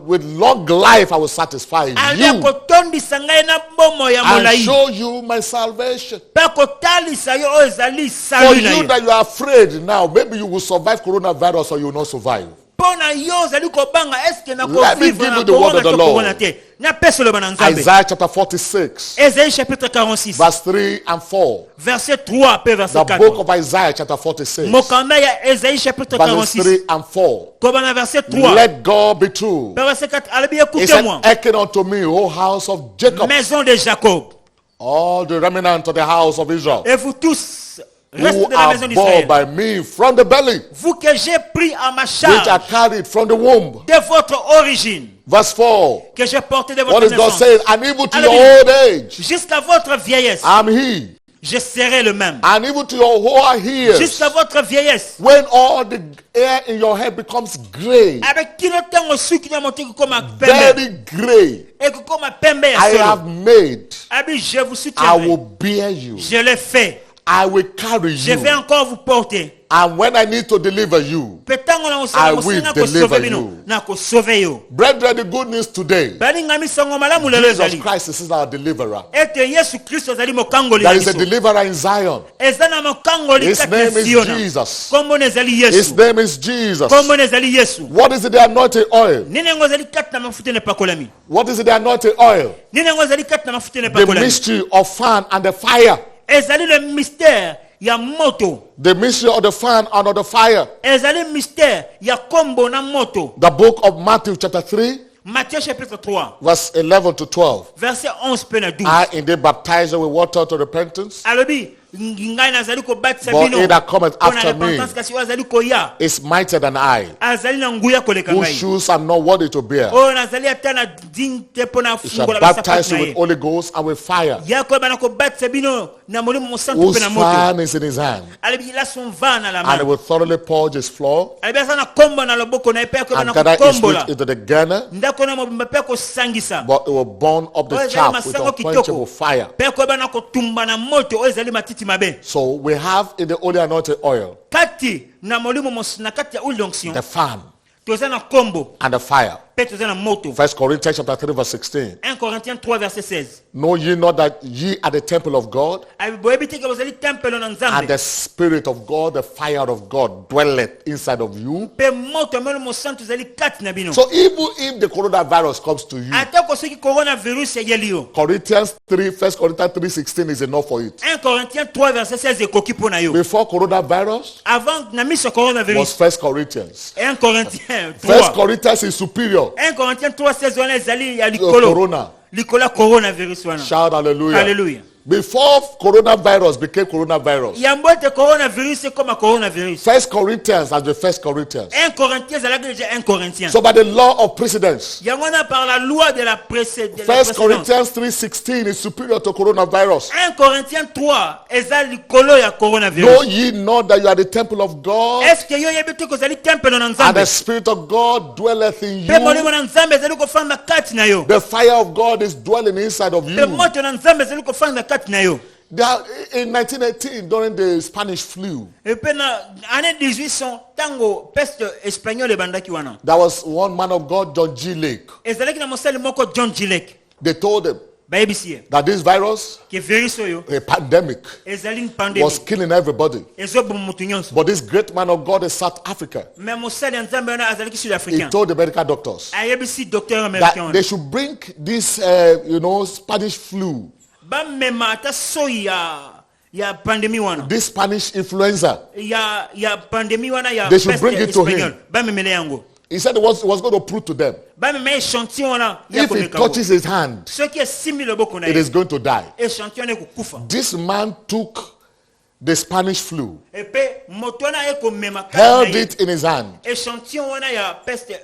S2: With long life I will satisfy
S1: Ali
S2: you
S1: kotondisa ngai na bomo ya
S2: and
S1: molai.
S2: show you my salvation.
S1: Pa kotalisa yo oyo ezali
S2: For
S1: salu na
S2: you
S1: ye.
S2: that you are afraid now, maybe you will survive coronavirus or you will not survive.
S1: Pona yo ozali kobanga eske na
S2: Let me
S1: kovivre
S2: give
S1: na
S2: you the word of the
S1: korona to
S2: Lord.
S1: korona te. Na pesa loba na Nzambe.
S2: Isaiah chapter 46,
S1: Ésaïe chapitre 46.
S2: verse 3 and 4.
S1: Verset 3 pe
S2: The
S1: verset
S2: book
S1: 4.
S2: of Isaiah chapter 46,
S1: Mokanda ya Ésaïe chapitre
S2: verses
S1: 46.
S2: 3 and 4.
S1: Koba na verset 3.
S2: Let God be true.
S1: Pe verset 4. Alabi
S2: He said,
S1: écoutez-moi.
S2: hearken unto me, O house of Jacob,
S1: Maison de Jacob.
S2: all the remnant of the house of Israel,
S1: Et vous tous, reste
S2: who
S1: de la maison
S2: are born
S1: d'Israël.
S2: by me from the belly,
S1: Vous que j'ai pris à ma
S2: which are
S1: charge
S2: carried from the womb.
S1: de votre origine.
S2: Verse 4.
S1: Que j'ai porté de
S2: What
S1: votre
S2: is God
S1: naissance.
S2: saying? And even to your
S1: Hallelujah.
S2: old age,
S1: Jusqu'à votre vieillesse.
S2: I'm he.
S1: Je serai le même.
S2: And even to your whole years,
S1: Jusqu'à votre vieillesse.
S2: when all the hair in your head becomes gray,
S1: Avec qui le temps suki na motiki comme pembe.
S2: very gray,
S1: Et comme pembe ya
S2: I
S1: solo.
S2: have made,
S1: Abi je vous
S2: I
S1: soutiendrai.
S2: will bear you.
S1: Je l'ai fait.
S2: I will carry
S1: Je vais
S2: you.
S1: encore vous porter.
S2: And when I need to deliver you,
S1: Petango na
S2: I
S1: usanga
S2: will
S1: musinga ko
S2: deliver
S1: sauver bino.
S2: you.
S1: Na ko sauver yo.
S2: brethren, the good news today,
S1: Bali ngami songo malamu lelo
S2: Jesus
S1: ezali.
S2: Christ is our deliverer.
S1: Ete Yesu Kristo azali mokangoli
S2: There
S1: na
S2: is a
S1: biso.
S2: deliverer in Zion.
S1: Eza na mokangoli
S2: His
S1: kati
S2: name
S1: ya
S2: is
S1: Siona.
S2: Jesus.
S1: Kombo na ezali
S2: His
S1: Yesu.
S2: name is Jesus.
S1: Kombo na ezali Yesu.
S2: What is it, the anointed oil?
S1: Nini ngo ezali kati na mafuta ne pakolami.
S2: What is it, the anointed oil?
S1: Nini ngo ezali kati na mafuta ne
S2: The
S1: pakolami.
S2: mystery of fan and the fire.
S1: ezali le mystère ya moto,
S2: The mystery of the fan and of the fire.
S1: ezali mystère ya kombo na moto.
S2: The book of Matthew chapter 3,
S1: Matthieu chapitre 3
S2: verse 11 to 12.
S1: verset 11 pe na 12.
S2: I indeed baptize you with water to repentance,
S1: Alobi ngai nazali kobatisa
S2: but
S1: bino
S2: he that cometh
S1: mpona
S2: after me
S1: repentance, kasi oyo azali koya
S2: is mightier than I,
S1: azali na nguya koleka
S2: whose
S1: ngai,
S2: shoes I'm not worthy to bear.
S1: oyo nazali ata na digne te mpona
S2: He shall
S1: fungola
S2: baptize
S1: basapatu
S2: you
S1: na
S2: with
S1: ye.
S2: Holy Ghost and with fire,
S1: Ya koyeba na kobatisa bino na molimo mosantu
S2: whose
S1: mpe na moto.
S2: fan is in his hand,
S1: Alobi il a son vin na la
S2: and he
S1: main.
S2: will thoroughly purge his floor,
S1: Alobi aza na kombo na loboko na ye mpe akoyeba
S2: and
S1: na
S2: gather his
S1: kokombola
S2: wheat into the garner,
S1: ndako na mobimba mpe akosangisa
S2: but it will burn up the
S1: oyo ezali
S2: chaff with
S1: masango
S2: unquenchable
S1: kitoko
S2: fire.
S1: mpe akoyeba na kotumba na moto oyo ezali matiti mabe.
S2: So we have in the holy anointed oil
S1: Kati na molimo na kati ya huile d'onction
S2: the fan
S1: toza na kombo
S2: and the fire.
S1: mpe toza na moto.
S2: 1 Corinthians chapter 3 verse 16.
S1: 1 Corinthiens 3 verset 16.
S2: Know ye not that ye are the temple of God,
S1: Boyebi te ke bozali tempelo na
S2: and
S1: Nzambe
S2: the Spirit of God, the fire of God, dwelleth inside of you?
S1: mpe moto melo mosantu ezali kati na bino.
S2: So even if the coronavirus comes to you,
S1: Atako soki coronavirus eyeli yo,
S2: Corinthians 3, 1 Corinthians 3:16 is enough for it.
S1: 1 Corinthiens 3 verset 16 ekoki mpo na yo.
S2: Before coronavirus
S1: Avant na miso ya
S2: was
S1: coronavirus,
S2: 1 Corinthians.
S1: 1 Corinthiens
S2: 1
S1: 3
S2: Corinthians is superior
S1: 1 Corinthiens 3 16 wana ezali ya
S2: to
S1: likolo
S2: corona.
S1: likolo ya coronavirus wana.
S2: Shout hallelujah.
S1: Hallelujah.
S2: Before coronavirus became coronavirus,
S1: Yambo ete coronavirus ekoma coronavirus.
S2: 1 Corinthians as the 1 Corinthians.
S1: 1 Corinthiens ezalaki déjà 1 Corinthiens.
S2: So by the law of precedence,
S1: Yango wana par la loi de la
S2: 1 Corinthians 3:16 is superior to coronavirus.
S1: 1 Corinthiens 3 eza likolo ya
S2: Know
S1: coronavirus.
S2: ye not that you are the temple of God,
S1: Est-ce que yo yebi te kozali tempelo na
S2: and
S1: Nzambe?
S2: the Spirit of God dwelleth in
S1: Pe molimo
S2: you?
S1: na Nzambe ezali kofanda kati na yo.
S2: The fire of God is dwelling inside of
S1: Pe
S2: you.
S1: moto na Nzambe ezali kofanda kati na yo.
S2: In 1918, during the Spanish flu,
S1: Et puis na année 1800 tango peste espagnole ebandaki wana.
S2: there was one man of God, John G. Lake.
S1: Ezalaki na mosali moko John Gilek.
S2: They told him
S1: Bayebisi ye
S2: that this virus,
S1: ke virus oyo
S2: a pandemic,
S1: ezali une
S2: was
S1: pandémie.
S2: killing everybody.
S1: Ezoboma mutu nyonso.
S2: But this great man of God in South Africa,
S1: Mais mosali ya Nzambe wana azalaki
S2: he
S1: sud-africain.
S2: told the medical doctors
S1: Ayebisi docteur américain
S2: that
S1: wana.
S2: they should bring this, Spanish flu,
S1: Bamema ata soyi ya pandémie wana.
S2: this Spanish influenza.
S1: Ya pandémie wana ya
S2: They should
S1: peste
S2: bring it to him.
S1: espagnole. Bamemele yango.
S2: He said he was going to prove to them,
S1: Bamema échantillon wana ya
S2: if he
S1: komeka.
S2: touches his hand,
S1: Soki esimi loboko na
S2: it
S1: ye.
S2: is going to die.
S1: Échantillon wana ekokufa.
S2: This man took the Spanish flu,
S1: Et puis moto wana ekomema kati
S2: held
S1: na ye.
S2: it in his hand,
S1: Échantillon wana ya peste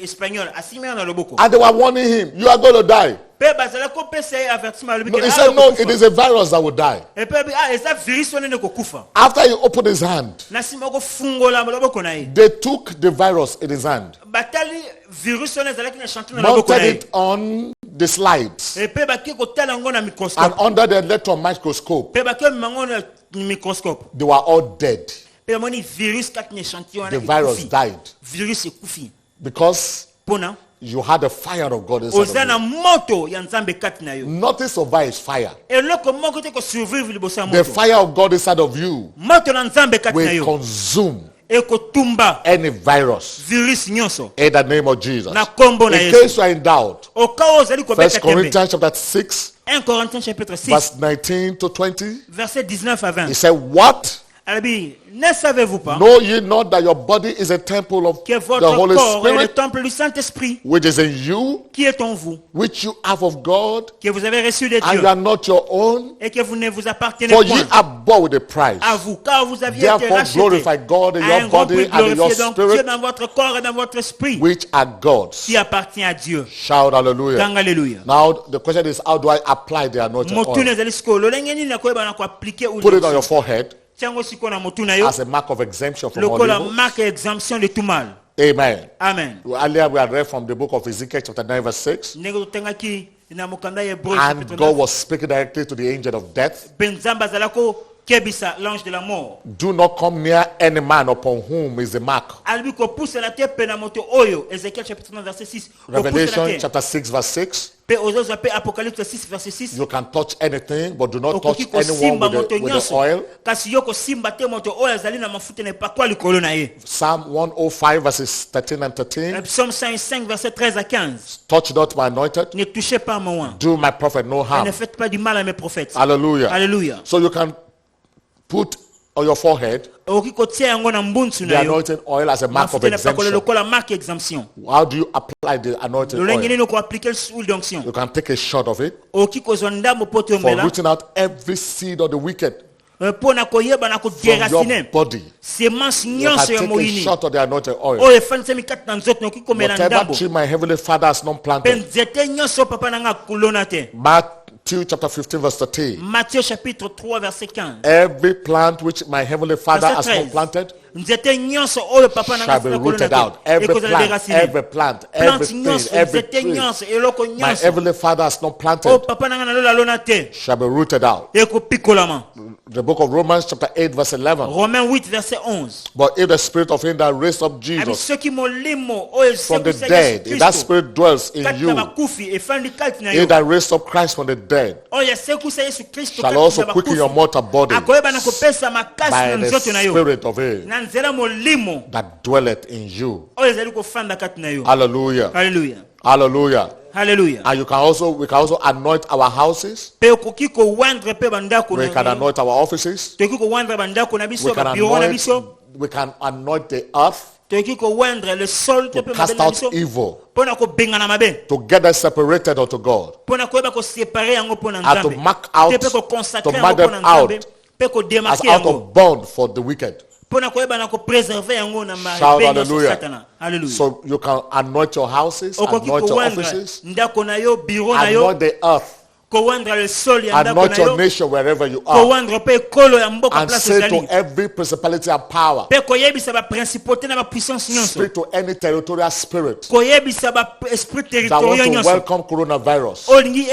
S1: espagnole asimi na loboko.
S2: and they were warning him, you are going to die.
S1: Pe bazala ko pesa ye avertissement lobi
S2: No,
S1: ke
S2: he said, no, it is a virus that will die.
S1: Et puis eza virus wana ekokufa.
S2: After he opened his hand,
S1: Na sima ko fungola loboko na ye.
S2: they took the virus in his hand,
S1: Batali virus wana ezalaki na échantillon na loboko na
S2: mounted
S1: ye.
S2: it on the slides,
S1: Et puis baki kotala ngo na
S2: and
S1: microscope.
S2: under the electron microscope,
S1: Pe baki mango na microscope.
S2: they were all dead.
S1: Pe moni virus kati na échantillon wana
S2: The virus
S1: ekufi.
S2: died
S1: Virus ekufi.
S2: because
S1: Pona
S2: you had the fire of God inside
S1: oza
S2: of
S1: na
S2: you.
S1: moto ya Nzambe kati na yo.
S2: Nothing survives fire.
S1: Eloko moko te ko survivre liboso ya
S2: The
S1: moto.
S2: fire of God inside of you
S1: Moto na Nzambe kati na
S2: will
S1: yo.
S2: consume
S1: Ekotumba
S2: any virus
S1: virus nyonso.
S2: in the name of Jesus.
S1: Na kombo na
S2: In
S1: Yesu.
S2: case you are in doubt,
S1: Okao ozali
S2: 1
S1: kobeta tembe.
S2: Corinthians chapter 6,
S1: 1 Corinthiens chapitre 6
S2: verse 19 to 20,
S1: verset 19 à 20.
S2: he said, what?
S1: Alabi, ne savez-vous pas
S2: Know ye not that your body is a temple of
S1: que
S2: the
S1: votre
S2: Holy
S1: corps est le
S2: Spirit,
S1: temple du Saint-Esprit
S2: which is in you,
S1: qui est en vous,
S2: which you have of God,
S1: que vous avez reçu de
S2: and
S1: Dieu
S2: you are not your own?
S1: et que vous ne vous appartenez
S2: For ye
S1: point
S2: are bought with a price.
S1: à vous, car vous aviez été
S2: Therefore
S1: rachetés
S2: glorify God in
S1: à un
S2: your
S1: grand
S2: body
S1: prix.
S2: and in your
S1: Glorifiez donc Dieu
S2: spirit,
S1: dans votre corps et dans votre esprit
S2: which are God's.
S1: qui appartient à Dieu.
S2: Shout hallelujah.
S1: Kanga alléluia.
S2: Now the question is, how do I apply the anointing
S1: Motuna
S2: oil?
S1: ezali siko lolenge nini nakoyeba na ko appliquer ou
S2: Put it on your forehead
S1: tiango siko na motuna yo
S2: as a mark of exemption from all
S1: lokola
S2: evil.
S1: marque exemption de tout mal.
S2: Amen.
S1: Amen.
S2: Earlier we had read from the book of Ezekiel chapter 9 verse 6.
S1: Ndenge totengaki na mokanda ya Hébreu
S2: And
S1: chapitre
S2: God
S1: 9.
S2: was speaking directly to the angel of death.
S1: Pe Nzambe azala ko kebisa l'ange de la mort.
S2: Do not come near any man upon whom is the mark.
S1: Albi ko pousse la terre pe na moto oyo. Ézéchiel chapitre 9 verset 6.
S2: Revelation chapter 6 verse 6.
S1: Pe ozo pe Apocalypse 6 verset 6.
S2: You can touch anything, but do not touch
S1: Okoki ko
S2: anyone
S1: simba
S2: with
S1: moto
S2: the
S1: nyonso.
S2: oil.
S1: Kasi yo ko simba te moto oyo azali na mafuta na pakwa likolo na ye.
S2: Psalm 105 verses 13 and 13.
S1: Psaume 105 verset 13 à 15.
S2: Touch not my anointed.
S1: Ne touchez pas mon oint.
S2: Do my prophet no
S1: Et
S2: harm.
S1: ne faites pas du mal à mes prophètes.
S2: Hallelujah.
S1: Alléluia.
S2: So you can put on your forehead
S1: Okoki ko tia yango na mbunsu
S2: the
S1: na yo.
S2: anointing oil as a mark of
S1: Mafuta na pakolo
S2: exemption.
S1: lokola marque exemption.
S2: How do you apply the anointing
S1: Lolenge
S2: oil?
S1: nini ko appliquer l'huile d'onction.
S2: You can take a shot of it
S1: Okoki ko zonda mo poto
S2: for
S1: mbela.
S2: rooting out every seed of the wicked
S1: Po na ko yeba na ko
S2: from your
S1: déraciner.
S2: body.
S1: Semence
S2: You can
S1: nyonso ya
S2: take a
S1: moyini.
S2: shot of the anointing oil.
S1: Oyo efanisa mikati na nzoto na okoki komela
S2: Whatever
S1: ndambo.
S2: tree my heavenly Father has not
S1: Pe
S2: planted.
S1: nzete nyonso papa na nga kulona te.
S2: Matthew chapter 15 verse 13.
S1: Matthieu chapitre 3 verset 15.
S2: Every plant which my heavenly Father
S1: Verset
S2: has
S1: 13.
S2: not planted
S1: Nzete nyonso oyo papa na nga
S2: shall be
S1: kulona
S2: rooted
S1: te.
S2: out. Every
S1: Ekozala
S2: plant,
S1: déraciner.
S2: every plant,
S1: Plante
S2: everything,
S1: nyonso,
S2: every
S1: nzete
S2: tree
S1: nyonso, eloko
S2: my
S1: nyonso.
S2: heavenly Father has not
S1: Oyo
S2: planted
S1: papa na nga na lola lona te.
S2: shall be rooted out.
S1: Ekopikolama.
S2: The book of Romans chapter 8 verse 11.
S1: Romains 8 verset 11.
S2: But if the spirit of him that raised up
S1: Abi
S2: Jesus
S1: soki molimo oyo
S2: from the
S1: sekusaka
S2: dead, if that
S1: Kristo.
S2: spirit dwells in
S1: Kati na
S2: you,
S1: bakufi efandi kati na
S2: he
S1: yo.
S2: that raised up Christ from the dead
S1: Oyo sekusa Yesu Kristo
S2: shall
S1: kati
S2: also
S1: na
S2: quicken your
S1: bakufi.
S2: mortal body
S1: Akoyeba na kopesa makasi
S2: by
S1: na
S2: the
S1: nzoto na yo.
S2: spirit of him
S1: Na nzela molimo
S2: that dwelleth in you.
S1: oyo ezali kofanda kati na yo.
S2: Hallelujah.
S1: Hallelujah.
S2: Hallelujah.
S1: Hallelujah.
S2: And we can also anoint our houses.
S1: Pe okoki kowandre pe bandako
S2: We can
S1: na
S2: anoint our offices.
S1: toki kowandre bandako na
S2: We
S1: biso
S2: can
S1: ba bureau na biso.
S2: anoint the earth
S1: Toki kowandre le sol te
S2: to
S1: pe
S2: cast
S1: mabele na
S2: out
S1: biso.
S2: evil,
S1: Pona ko bengana mabe.
S2: to get us separated unto God,
S1: Pona koyeba ko séparer yango pona
S2: and to
S1: nzambe.
S2: mark out,
S1: Te pe ko
S2: to
S1: consacrer
S2: mark
S1: yango pona
S2: them out
S1: nzambe. Pe ko
S2: as
S1: démarquer
S2: out
S1: yango.
S2: of bond for the wicked.
S1: Pona koyeba na ko préserver yango na
S2: Shout
S1: mabe nyonso
S2: hallelujah.
S1: satana. Hallelujah.
S2: So you can anoint your houses,
S1: Okoki
S2: anoint your
S1: kowandre
S2: offices,
S1: ndako na yo, bureau na yo,
S2: anoint the earth,
S1: kowandre le sol ya ndako
S2: anoint
S1: na
S2: your
S1: yo.
S2: nation wherever you are,
S1: Kowandre pe kolo ya mboka
S2: and
S1: place
S2: say to
S1: ezali.
S2: every principality and power,
S1: Pe koyebisa ba principauté na ba puissance nyonso.
S2: speak to any territorial spirit
S1: Koyebisa ba esprit
S2: that want
S1: territorial
S2: to
S1: nyonso.
S2: welcome coronavirus.
S1: Olingi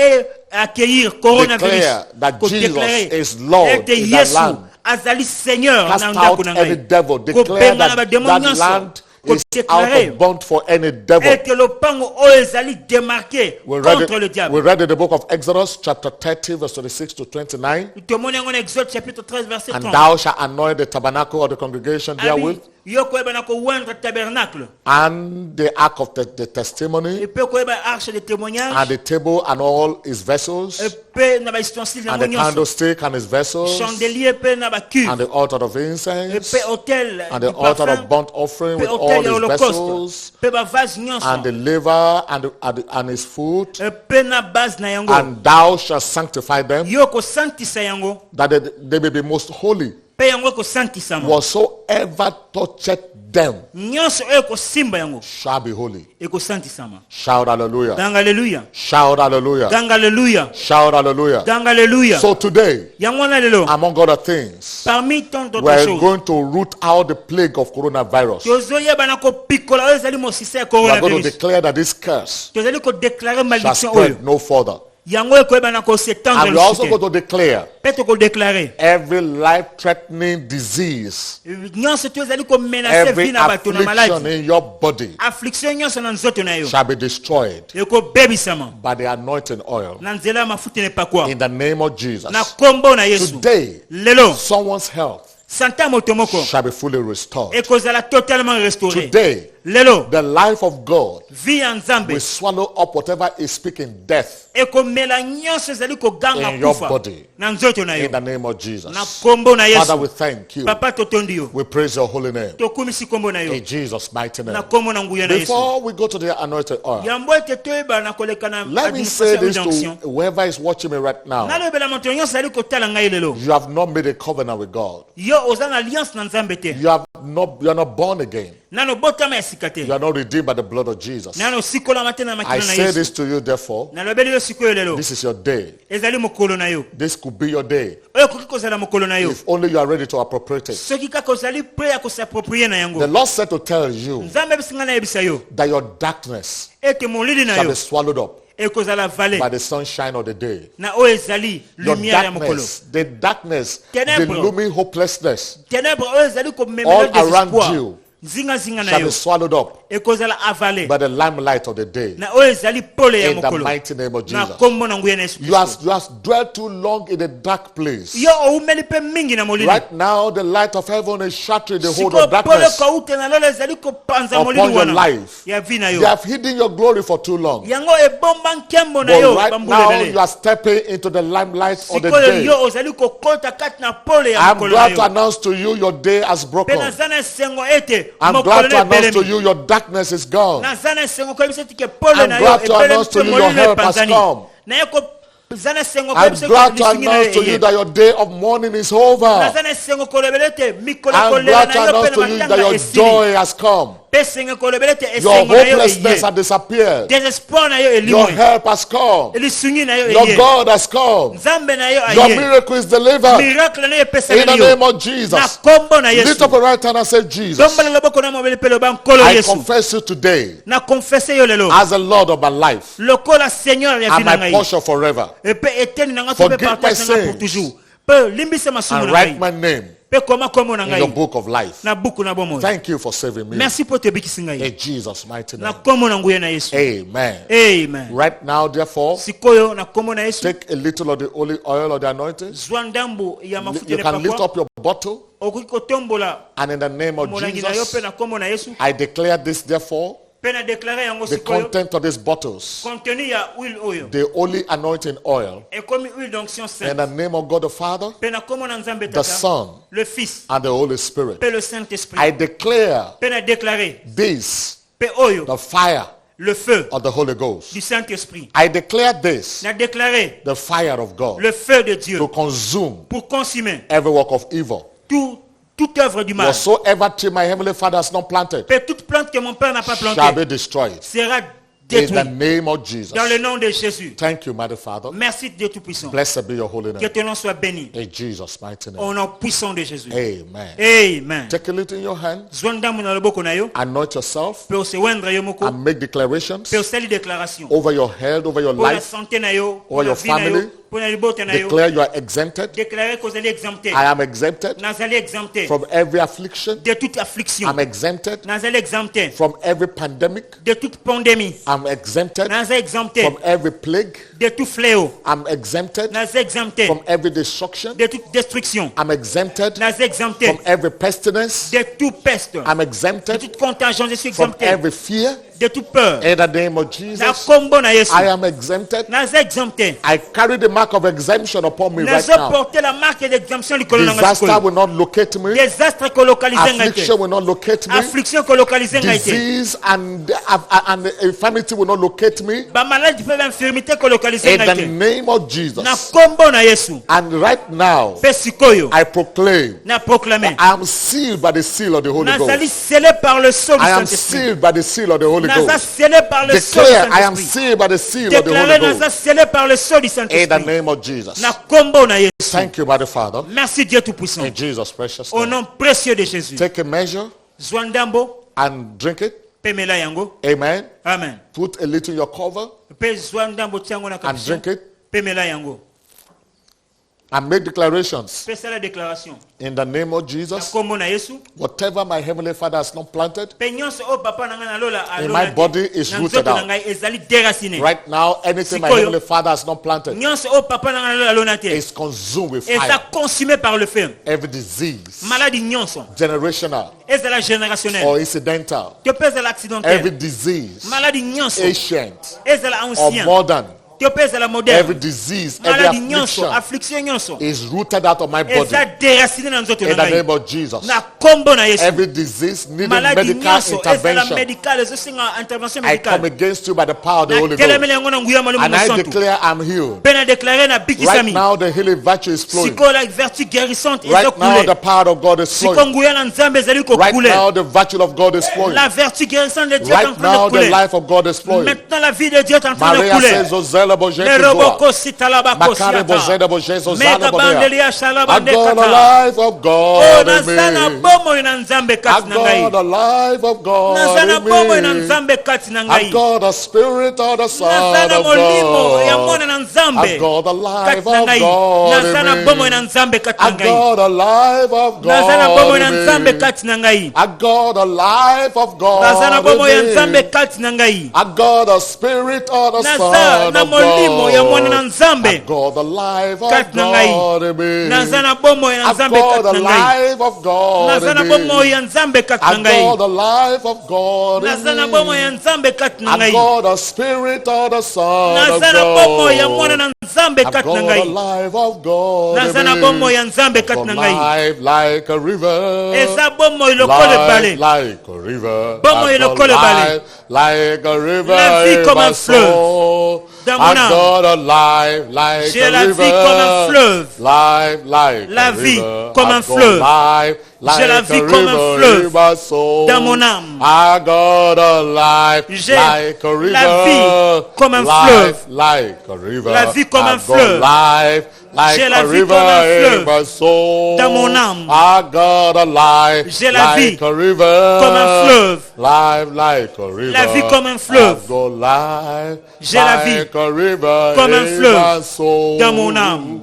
S1: accueillir coronavirus.
S2: Declare that
S1: Ko
S2: Jesus
S1: déclarer
S2: is Lord
S1: ete
S2: in that
S1: Yesu
S2: land.
S1: azali Seigneur
S2: Cast
S1: na ndako
S2: out
S1: na
S2: any
S1: ngai.
S2: devil.
S1: Ko
S2: Declare
S1: benga na ba
S2: that
S1: démon
S2: that
S1: nyonso.
S2: land
S1: Ko
S2: is out
S1: déclarer
S2: of bond for any devil.
S1: ete lopango oyo ezali démarqué
S2: We read,
S1: contre le
S2: it,
S1: diable.
S2: we read in the book of Exodus chapter 30 verse 26 to 29.
S1: Tomoni yango na Exode chapitre 13 verset
S2: And
S1: 30.
S2: thou shalt anoint the tabernacle of the congregation
S1: Abi,
S2: therewith,
S1: yo koyeba na kowandre tabernacle.
S2: and the ark of the testimony,
S1: Epe koyeba arche de témoignage.
S2: and the table and all its vessels,
S1: Epe na ba ustensile
S2: and
S1: yango
S2: the
S1: nyonso.
S2: candlestick and its vessels,
S1: Chandelier pe na ba cuve.
S2: and the altar of incense,
S1: Epe hôtel
S2: and the
S1: du
S2: altar
S1: parfum.
S2: of burnt offering
S1: Pe
S2: with all
S1: hôtel ya
S2: its
S1: holocauste.
S2: vessels,
S1: Pe ba vase nyonso.
S2: and the liver and his food,
S1: Pe na base na yango.
S2: and thou shalt sanctify them,
S1: Yo ko santisa yango.
S2: that they may be most holy.
S1: Pe yango ko santisama.
S2: Whatsoever toucheth them
S1: Nyonso oyo ko simba yango.
S2: shall be holy.
S1: E ko santisama.
S2: Shout hallelujah.
S1: Ganga hallelujah.
S2: Shout hallelujah.
S1: Ganga hallelujah.
S2: Shout hallelujah.
S1: Ganga hallelujah.
S2: So today,
S1: Yango na lelo.
S2: among other things,
S1: Parmi tant d'autres
S2: we're
S1: choses.
S2: going to root out the plague of coronavirus.
S1: Tozoyeba na ko pikola oyo ezali mosisa ya
S2: We are going to
S1: coronavirus.
S2: declare that this curse
S1: Tozali ko déclarer
S2: shall
S1: malédiction
S2: spread
S1: oyo.
S2: no further.
S1: Yango ekoyeba na ko s'étendre
S2: And
S1: le
S2: we're also
S1: site.
S2: going to declare
S1: Pe to ko déclarer.
S2: every life-threatening disease,
S1: Nyonso tozali ko menacer
S2: every
S1: vie na bato na
S2: affliction
S1: maladie.
S2: in your body
S1: Affliction nyonso na nzoto na yo.
S2: shall be destroyed
S1: Eko bebisama.
S2: by the anointing oil.
S1: Na nzela ya mafuta ne pakwa.
S2: In the name of Jesus.
S1: Na kombo na Yesu.
S2: Today,
S1: Lelo.
S2: someone's health
S1: Santa moto moko.
S2: shall be fully restored.
S1: Ekozala totalement restauré.
S2: Today,
S1: Lelo.
S2: the life of God
S1: Vie ya Nzambe.
S2: will swallow up whatever is speaking death
S1: Ekomela nyonso ezali koganga
S2: in your
S1: kufa.
S2: body.
S1: Na nzoto na yo.
S2: In the name of Jesus.
S1: Na kombo na
S2: Father,
S1: Yesu.
S2: we thank you.
S1: Papa totondi yo.
S2: We praise your holy name.
S1: Tokumisi kombo na yo.
S2: In Jesus' mighty
S1: Na
S2: name.
S1: kombo na nguya na Yesu.
S2: Before we go to the anointed oil,
S1: Yambo ete toyeba na koleka na
S2: let me say
S1: administration
S2: this
S1: d'onction.
S2: to whoever is watching me right now.
S1: Nalobela moto nyonso ali kotala ngai lelo.
S2: You have not made a covenant with God.
S1: Yo oza na alliance na Nzambe te.
S2: You are not born again.
S1: Nano botama ya sika te.
S2: You are not redeemed by the blood of Jesus.
S1: Nano sikola mate na
S2: I
S1: makina na
S2: say
S1: Yesu.
S2: this to you, therefore.
S1: Nalobeli yo sikoyo lelo.
S2: This is your day.
S1: Ezali mokolo na yo.
S2: This could be your day.
S1: Oyo koki kozala mokolo na yo.
S2: If only you are ready to appropriate it.
S1: Soki kaka ozali prêt ya kosapproprie na
S2: The
S1: yango.
S2: Lord said to tell you
S1: Nzambe bisinga na yebisa yo.
S2: that your darkness
S1: Ete molili na
S2: shall
S1: yo.
S2: be swallowed up.
S1: ekozala vallée
S2: by the sunshine of the day.
S1: na oyo ezali
S2: Your
S1: lumière ya mokolo.
S2: darkness, the
S1: Ténèbres.
S2: looming hopelessness
S1: Ténèbres oyo ezali
S2: all
S1: komemela
S2: around
S1: désespoir
S2: you
S1: zingazinga na
S2: shall
S1: yo
S2: be swallowed up
S1: ekozala avalé
S2: by the limelight of the day.
S1: na oyo ezali pole ya
S2: In the
S1: mokolo
S2: mighty name of
S1: na
S2: Jesus.
S1: kombo na nguya na Yesu
S2: You have
S1: Kristo.
S2: dwelt too long in a dark place.
S1: Yo oumeli mpe mingi na molili.
S2: Right now, the light of heaven is shattering the hold
S1: Siko
S2: of
S1: pole
S2: darkness
S1: kaute na lolo ezali kopanza
S2: upon
S1: molili
S2: your
S1: wana
S2: life.
S1: ya vi na
S2: They
S1: yo.
S2: have hidden your glory for too long.
S1: Yango ebomba nkembo na
S2: But
S1: yo
S2: right now,
S1: bambulelele.
S2: you are stepping into the limelight of the
S1: Sikoyo
S2: day.
S1: yo ozali kokota kati na pole ya
S2: I'm
S1: mokolo na
S2: glad to
S1: yo.
S2: announce to you your day has
S1: Pe
S2: broken.
S1: nazana esengo ete
S2: I'm
S1: mokolo
S2: glad to
S1: na
S2: announce to
S1: ebelemi.
S2: you your darkness is gone.
S1: Nazana esengo koyebisa eti ke pole
S2: I'm
S1: na yo
S2: glad to
S1: ebelemi
S2: announce to
S1: pe
S2: you your
S1: molili
S2: help has
S1: epanzani.
S2: come.
S1: Na ye zana esengo
S2: I'm
S1: koyebisa
S2: glad
S1: eti
S2: to
S1: lisingi na
S2: announce to you
S1: yo
S2: that your day of mourning is over.
S1: nazana esengo kolobela ete mikolo
S2: I'm
S1: kolela
S2: glad
S1: na
S2: to
S1: yo
S2: announce
S1: pe
S2: to
S1: na
S2: you that
S1: matanga
S2: your
S1: esili.
S2: joy has come.
S1: Pe esengo kolobela ete
S2: Your
S1: esengo na yo
S2: hopelessness has
S1: eye.
S2: disappeared.
S1: Désespoir na yo
S2: Your
S1: elimwe.
S2: help has come.
S1: Elisungi na yo
S2: Your
S1: eye.
S2: God has come.
S1: Nzambe na yo
S2: Your
S1: aye.
S2: miracle is delivered.
S1: Miracle na yo epesa
S2: In the
S1: na
S2: name
S1: yo.
S2: of
S1: Na
S2: Jesus.
S1: kombo na
S2: Lift
S1: Yesu.
S2: up your right hand and say, Jesus,
S1: Tombala loboko na mobile pe loba nkolo
S2: I
S1: Yesu.
S2: confess you today
S1: Na confesse yo lelo.
S2: as the Lord of my life
S1: Lokola Seigneur ya
S2: and
S1: vina
S2: my
S1: ngai.
S2: portion forever.
S1: Epe eteni na ngato pe
S2: Forgive my
S1: partage na nga pour
S2: sins.
S1: toujours. Pe limbisa masumu
S2: And
S1: na
S2: write
S1: ngai.
S2: my name
S1: Pe koma kombo na
S2: in your
S1: ngai.
S2: book of life.
S1: Na buku na bomo.
S2: Thank you for saving me.
S1: Merci pour te bikisi ngai.
S2: In Jesus' mighty
S1: Na
S2: name.
S1: kombo na nguye na Yesu.
S2: Amen.
S1: Amen.
S2: Right now, therefore,
S1: Sikoyo na kombo na Yesu.
S2: take a little of the olive oil of the anointing.
S1: Zwa ndambo ya mafuta
S2: You
S1: ne
S2: can lift
S1: pakwa.
S2: up your bottle,
S1: Okoki kotombola
S2: and in the name of
S1: molangi na yo pe
S2: Jesus,
S1: na kombo na Yesu.
S2: I declare this, therefore,
S1: Pe na déclarer yango
S2: the
S1: sikoyo.
S2: content of these bottles,
S1: Contenu ya huile oyo.
S2: the holy anointing oil,
S1: Ekomi huile d'onction
S2: in
S1: sainte.
S2: the name of God the Father,
S1: Pe na kombo na Nzambe
S2: the
S1: Tata.
S2: Son,
S1: Le Fils.
S2: and the Holy Spirit.
S1: Pe le Saint-Esprit.
S2: I declare
S1: Pe na déclarer.
S2: this,
S1: Pe oyo.
S2: the fire
S1: Le feu
S2: of the Holy Ghost.
S1: du Saint-Esprit.
S2: I declare this,
S1: Na déclarer.
S2: the fire of God,
S1: Le feu de Dieu.
S2: to consume
S1: Pour consumer
S2: every work of evil.
S1: toute œuvre du mal.
S2: Whatsoever tree my heavenly Father has not planted
S1: Et toute plante que mon Père n'a pas
S2: shall
S1: plantée
S2: be destroyed.
S1: sera
S2: In the
S1: détruite.
S2: name of Jesus.
S1: Dans le nom de Jésus.
S2: Thank you, mighty Father.
S1: Merci Dieu Tout-Puissant.
S2: Blessed be your holy
S1: Que
S2: name.
S1: ton nom soit béni.
S2: In Jesus' mighty name.
S1: Au nom puissant de Jésus.
S2: Amen.
S1: Amen.
S2: Take a little in your hand.
S1: Zwa ndamu na loboko na yo.
S2: Anoint yourself
S1: Pe osewendre yo moko.
S2: and make declarations
S1: Pe osali déclaration.
S2: over your health, over your
S1: Pour la
S2: life.
S1: santé na yo. Pour
S2: Over
S1: la
S2: your
S1: vie na yo.
S2: family.
S1: Pour la libote na yo.
S2: Declare you are exempted.
S1: Déclarer que vous allez exempter.
S2: I am exempted
S1: Nazali exempté.
S2: from every affliction.
S1: De toute affliction.
S2: I'm exempted
S1: Nazali exempté.
S2: from every pandemic.
S1: De toute pandémie.
S2: I'm exempted
S1: Nazali exempté.
S2: from every plague.
S1: De tout fléau.
S2: I'm exempted
S1: Nazali exempté.
S2: from every destruction.
S1: De toute destruction.
S2: I'm exempted
S1: Nazali exempté.
S2: from every pestilence.
S1: De tout peste.
S2: I'm
S1: De
S2: exempted
S1: toute contingence, je suis
S2: from
S1: exempté.
S2: every fear.
S1: De toute peur.
S2: In the name of
S1: Na
S2: Jesus,
S1: kombo na Yesu.
S2: I am exempted.
S1: Naza exempté.
S2: I carry the mark of exemption upon me right
S1: Naza
S2: now.
S1: porter la marque d'exemption likolo na
S2: Disaster
S1: ngasikoyo.
S2: will not locate me.
S1: Désastre ko localiser ngaite.
S2: Affliction will not locate me.
S1: Affliction ko localiser ngaite.
S2: Disease and infirmity will not locate me.
S1: Ba maladie pe infirmité ko localiser
S2: In the
S1: ngaite.
S2: name of
S1: Na
S2: Jesus.
S1: kombo na Yesu.
S2: And right now,
S1: Pe sikoyo.
S2: I proclaim,
S1: Na proclamer.
S2: I am sealed by the seal of the Holy
S1: Nazali
S2: Ghost.
S1: scellé par le sceau du
S2: I am
S1: Saint-Esprit.
S2: sealed by the seal of the Holy
S1: Naza
S2: Ghost.
S1: scellé par le sceau du
S2: Declare, I am
S1: Saint-Esprit.
S2: sealed by the seal of the
S1: Déclaré
S2: Holy
S1: Naza
S2: Ghost.
S1: scellé par le sceau du
S2: In the
S1: Saint-Esprit.
S2: name of Jesus.
S1: Na kombo na Yesu.
S2: Thank you, my Father.
S1: Merci Dieu Tout-Puissant.
S2: In Jesus' precious
S1: Au
S2: name.
S1: nom précieux de Jésus.
S2: Take a measure
S1: Zwandambo,
S2: and drink it.
S1: pemela yango.
S2: Amen.
S1: Amen.
S2: Put a little in your cover
S1: Pe zwandambo tiango na
S2: and
S1: kapisa.
S2: drink it.
S1: Pemela yango.
S2: And make declarations.
S1: Pe la déclaration.
S2: In the name of
S1: Na
S2: Jesus.
S1: kombo na Yesu.
S2: Whatever my heavenly Father has not planted,
S1: Pe nyonso o papa na nga na lola
S2: in
S1: alola
S2: my
S1: te.
S2: body is
S1: Na
S2: rooted
S1: nzoto na
S2: out.
S1: ngai ezali déraciné.
S2: Right now, anything my
S1: Sikoyo.
S2: heavenly Father has not planted
S1: Nyonso o papa na nga na lola alona te.
S2: is consumed with
S1: Eza
S2: fire.
S1: consumé par le feu.
S2: Every disease,
S1: Maladie nyonso.
S2: generational
S1: Ezala générationnelle.
S2: or incidental,
S1: Te pe ezala
S2: every
S1: accidentelle.
S2: disease,
S1: Maladie nyonso.
S2: ancient
S1: Ezala
S2: or
S1: ancien.
S2: modern,
S1: Te pe ezala
S2: every
S1: moderne.
S2: disease, every
S1: Maladie nyonso,
S2: affliction
S1: affliction nyonso.
S2: is rooted out of my body.
S1: Eza déraciné na nzoto na
S2: In the
S1: ngai.
S2: name of Jesus.
S1: Na kombo na Yesu.
S2: Every disease needing
S1: Maladie
S2: medical
S1: nyonso ezala
S2: intervention,
S1: médicale ezosenga intervention
S2: I come
S1: médicale.
S2: against you by the power of the
S1: Na
S2: Holy
S1: telemele
S2: Ghost.
S1: yango na nguya mwalimu
S2: And I
S1: mosantu.
S2: declare I'm healed.
S1: Pe na déclaré na
S2: Right
S1: bikisami.
S2: now, the healing virtue is flowing.
S1: Siko la vertu guérissante
S2: Right now,
S1: ezokule.
S2: the power of God is
S1: Siko
S2: flowing.
S1: nguya na nzambe ezali
S2: Right
S1: kokule.
S2: now, the virtue of God is flowing.
S1: La vertu guérissante de Dieu est en
S2: Right
S1: train
S2: now,
S1: de
S2: the
S1: couler.
S2: life of God is flowing.
S1: Maintenant la vie de Dieu est en train de
S2: Maria
S1: couler.
S2: says, "O zealous Mandela Boje
S1: Le roboko sitalabako
S2: Makare Bozeda Boje Zozana
S1: Meka
S2: Bodea.
S1: bandelia
S2: I
S1: shalabande
S2: got the
S1: kata.
S2: life of
S1: Oh,
S2: God in
S1: nazana
S2: me.
S1: bomo ina nzambe
S2: I
S1: kati na
S2: got
S1: ngai.
S2: the life of God
S1: Nazana bomo ina
S2: in me.
S1: nzambe kati na
S2: I
S1: ngai.
S2: got the spirit of the Son
S1: Nazana
S2: of
S1: molimo ya mwana
S2: God.
S1: na nzambe
S2: I got the life
S1: kati na
S2: of
S1: ngai.
S2: God
S1: Nazana
S2: in
S1: bomo
S2: me.
S1: ina nzambe kati
S2: I
S1: na ngai.
S2: got the life of
S1: Nazana bomo
S2: God
S1: ina nzambe
S2: in me.
S1: kati na ngai.
S2: I got the life of
S1: Nazana
S2: God
S1: bomo ya nzambe
S2: in me.
S1: kati na ngai.
S2: I got the spirit of the
S1: Naza
S2: Son
S1: na
S2: of
S1: molimo ya mwana na
S2: God. I
S1: nzambe
S2: got the life of
S1: kati na ngai.
S2: God in me.
S1: Nazana bomo ya
S2: I
S1: nzambe
S2: got
S1: kati
S2: the
S1: na ngai.
S2: life of God in
S1: Nazana bomo
S2: me.
S1: ya nzambe kati
S2: I
S1: na ngai.
S2: got the life of God in
S1: Nazana bomo ya
S2: me.
S1: nzambe kati na
S2: I
S1: ngai.
S2: got the spirit of the Son of
S1: Nazana bomo ya mwana
S2: God.
S1: na nzambe
S2: I
S1: kati na
S2: got the
S1: ngai.
S2: life of God in
S1: Nazana bomo
S2: me.
S1: ya nzambe
S2: I
S1: kati
S2: got
S1: na ngai.
S2: life like a river.
S1: Eza bomo ilokole
S2: Life
S1: bale.
S2: like a river.
S1: Bomo
S2: I got
S1: ilokole bale.
S2: life like a river
S1: La vie
S2: in
S1: comme
S2: my
S1: un fleuve
S2: soul.
S1: dans
S2: I
S1: mon âme.
S2: got a life like
S1: J'ai
S2: a
S1: la vie comme un
S2: river.
S1: fleuve.
S2: Life like
S1: La
S2: a
S1: vie
S2: river.
S1: comme
S2: I
S1: un
S2: got
S1: fleuve.
S2: life
S1: J'ai la
S2: like
S1: vie
S2: a
S1: comme un
S2: river
S1: fleuve
S2: in my soul.
S1: dans mon âme.
S2: I got a life
S1: J'ai
S2: like a river.
S1: la vie comme un
S2: life
S1: fleuve.
S2: like a river.
S1: La vie comme
S2: I
S1: un
S2: got
S1: fleuve.
S2: life like
S1: J'ai la
S2: a
S1: vie comme un
S2: river in
S1: fleuve
S2: my soul.
S1: dans mon âme.
S2: I got a life
S1: J'ai la vie
S2: like a river.
S1: comme un fleuve.
S2: Life like a river.
S1: La vie comme un fleuve.
S2: I got life
S1: J'ai la vie
S2: like a river
S1: comme un
S2: in
S1: fleuve
S2: my soul.
S1: dans mon âme.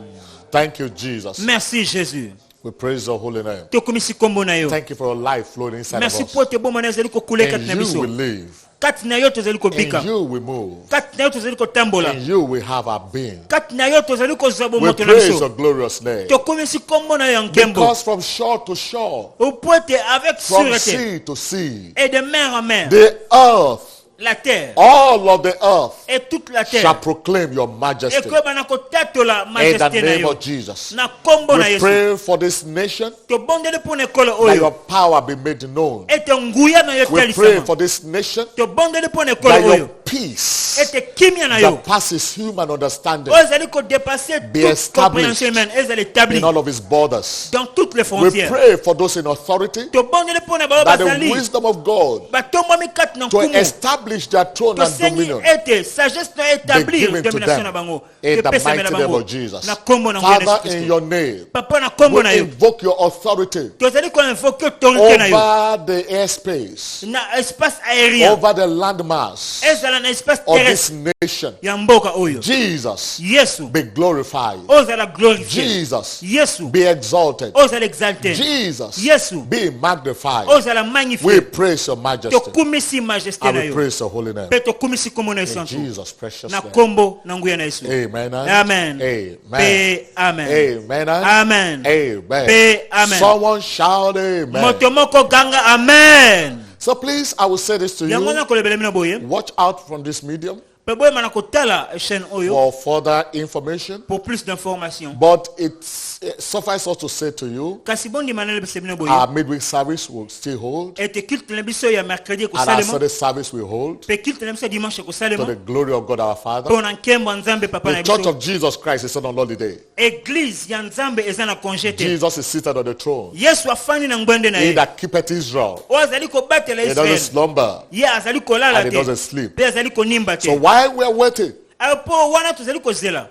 S2: Thank you, Jesus.
S1: Merci Jésus.
S2: We praise your holy name.
S1: Tokomisi kombo na yo.
S2: Thank you for your life flowing inside
S1: Merci
S2: of
S1: pour
S2: us.
S1: te bomo na ezali kokule kati na
S2: In you
S1: biso.
S2: we live.
S1: Kati na yo tozali kobika.
S2: In you we move.
S1: Kati na yo tozali kotambola.
S2: In you we have our being.
S1: Kati na yo tozali kozwa
S2: We
S1: bomoto na
S2: praise
S1: biso.
S2: your glorious name.
S1: Tokomisi kombo na yo nkembo.
S2: Because from shore to shore,
S1: Upote avec
S2: from
S1: sûreté
S2: sea to sea,
S1: et de mer en mer.
S2: the earth,
S1: La terre
S2: all of the earth
S1: et toute la
S2: shall
S1: terre.
S2: proclaim your
S1: Et
S2: majesty.
S1: que bana kotatola
S2: In the
S1: majesté na
S2: name
S1: yo.
S2: of Jesus.
S1: Na kombo na
S2: We
S1: Yesu.
S2: pray for this nation
S1: Tobondeli pour nekolo
S2: that your
S1: oyo.
S2: power be made known.
S1: Et nguya na yo
S2: We pray
S1: talisama.
S2: for this nation
S1: Tobondeli pour nekolo
S2: that your
S1: oyo.
S2: peace
S1: Et kimia na yo.
S2: that passes human understanding
S1: Ozali ko dépasser
S2: be
S1: toute
S2: established
S1: compréhension humaine. Ezali établi
S2: in all of its borders.
S1: dans toutes les
S2: We
S1: frontières.
S2: pray for those in authority
S1: Tobondeli pour ne ba
S2: that the
S1: bazali.
S2: wisdom of God
S1: Batomba mikati na
S2: to
S1: nkumu.
S2: establish their throne and
S1: Tosenyi
S2: dominion
S1: ete sagesse na
S2: be
S1: établir
S2: given to
S1: domination na
S2: them
S1: bango.
S2: in the
S1: Epesa
S2: mighty
S1: na
S2: name
S1: bango.
S2: of Jesus.
S1: Na kombo na
S2: Father,
S1: Yesu
S2: in
S1: Kristo.
S2: your name,
S1: Papa na kombo na
S2: we
S1: yo.
S2: invoke your authority
S1: Tozali ko invoquer autorité na yo.
S2: over the airspace,
S1: Na espace aérien.
S2: over the landmass
S1: Ezala na espace
S2: of
S1: terrestre.
S2: this nation.
S1: Ya mboka oyo.
S2: Jesus,
S1: Yesu.
S2: be glorified.
S1: Ozala glorifié.
S2: Jesus,
S1: Yesu.
S2: be exalted.
S1: Ozala exalté.
S2: Jesus,
S1: Yesu.
S2: be magnified.
S1: Ozala
S2: We
S1: magnifié.
S2: praise your majesty
S1: Tokumisi majesté
S2: and
S1: na
S2: we
S1: yo.
S2: praise your holy name.
S1: Pe tokumisi kombo na
S2: In
S1: Yesu.
S2: Jesus' precious
S1: Na
S2: name.
S1: kombo na nguya na Yesu.
S2: Amen. and
S1: Amen.
S2: Amen.
S1: Pe amen.
S2: Amen. and
S1: Amen.
S2: Amen.
S1: Pe amen.
S2: Someone shout amen.
S1: Moto moko ganga amen.
S2: So please, I will say this to
S1: Yango na
S2: you.
S1: kolebele mina boye.
S2: Watch out from this medium
S1: Pe boye mana kotala chaîne oyo
S2: for further information.
S1: pour plus d'informations.
S2: But it suffices us to say to you,
S1: Kasi bondi manele bese mina boye.
S2: our midweek service will still hold.
S1: Et culte na biso ya mercredi ko
S2: And our
S1: salema.
S2: Sunday service will hold.
S1: Pe culte na biso dimanche ko
S2: To
S1: salema.
S2: the glory of God our Father.
S1: Pona nkembo nzambe papa na
S2: The Church
S1: biso.
S2: of Jesus Christ is on holiday.
S1: Église ya nzambe eza na congé te.
S2: Jesus is seated on the throne.
S1: Yesu afani na ngwende na
S2: He
S1: ye.
S2: that keepeth Israel.
S1: O azali ko batela
S2: He doesn't
S1: Israel.
S2: slumber.
S1: Ye azali kolala
S2: And he
S1: te.
S2: doesn't sleep.
S1: Pe azali konimba te.
S2: So while we are waiting,
S1: Apo wana tozali kozela.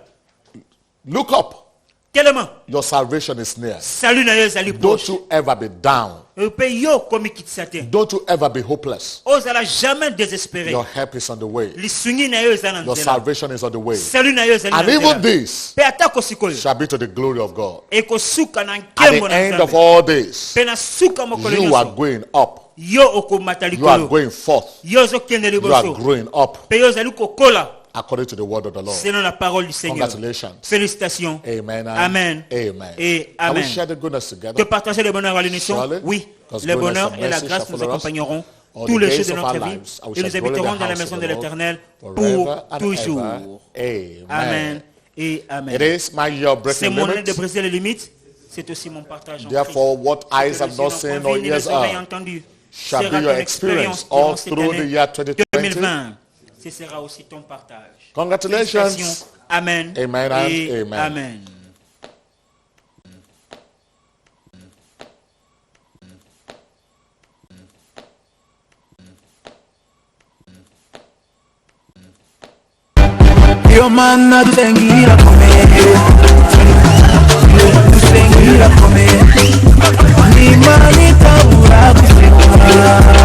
S2: look up.
S1: Telema.
S2: Your salvation is near.
S1: Salut na yo ezali
S2: Don't
S1: proche.
S2: you ever be down.
S1: Pe yo komi kitisa te.
S2: Don't you ever be hopeless.
S1: Ozala jamais désespéré.
S2: Your help is on the way.
S1: Lisungi na yo eza na
S2: Your
S1: nzela.
S2: salvation is on the way.
S1: Salut na yo ezali na
S2: And even
S1: nzela.
S2: this
S1: Pe atako sikoyo.
S2: shall be to the glory of God.
S1: Ekosuka na
S2: At
S1: nkembo
S2: the
S1: na
S2: end of
S1: nzambe.
S2: all this,
S1: Pe na suka mokolo
S2: you are
S1: nyonso.
S2: going up.
S1: Yo okomata
S2: You are
S1: likolo.
S2: going forth.
S1: Yo ozokende
S2: You are
S1: liboso.
S2: growing up
S1: Pe yo ozali kokola.
S2: according to the word of the Lord.
S1: Selon la parole du Seigneur.
S2: Congratulations.
S1: Félicitations.
S2: Amen. and
S1: Amen.
S2: Amen.
S1: Et
S2: Can we
S1: amen.
S2: share the goodness together?
S1: Que partager le bonheur à l'unisson?
S2: Surely,
S1: Oui.
S2: God's
S1: Le
S2: goodness
S1: bonheur
S2: and
S1: et la
S2: mercy
S1: grâce
S2: shall
S1: nous
S2: follow us
S1: accompagneront
S2: all
S1: tous
S2: the
S1: les
S2: days
S1: jours de
S2: of
S1: notre
S2: our
S1: vie
S2: lives. I
S1: et
S2: shall
S1: nous
S2: dwell in the
S1: habiterons dans la
S2: house
S1: maison
S2: of
S1: de
S2: the Lord
S1: l'Éternel
S2: forever
S1: pour
S2: and
S1: toujours.
S2: ever.
S1: Amen et amen.
S2: It is my year of
S1: C'est
S2: breaking
S1: mon aide de
S2: limits.
S1: briser les limites. C'est aussi mon partage en
S2: Therefore, what
S1: Christ.
S2: eyes
S1: Ce que
S2: have
S1: les
S2: not
S1: yeux
S2: seen
S1: n'ont
S2: or
S1: pas vu, ni
S2: ears
S1: les oreilles
S2: heard
S1: entendues
S2: shall
S1: sera
S2: be your
S1: ton
S2: experience
S1: expérience
S2: all
S1: durant cette
S2: through the
S1: année
S2: year 2020.
S1: 2020. Ce sera aussi ton partage.
S2: Congratulations.
S1: Félicitations. Amen.
S2: Amen and
S1: et
S2: amen.
S1: amen.
S3: Dio manna tutengira come, tutengira come, ni mani tabura kusema.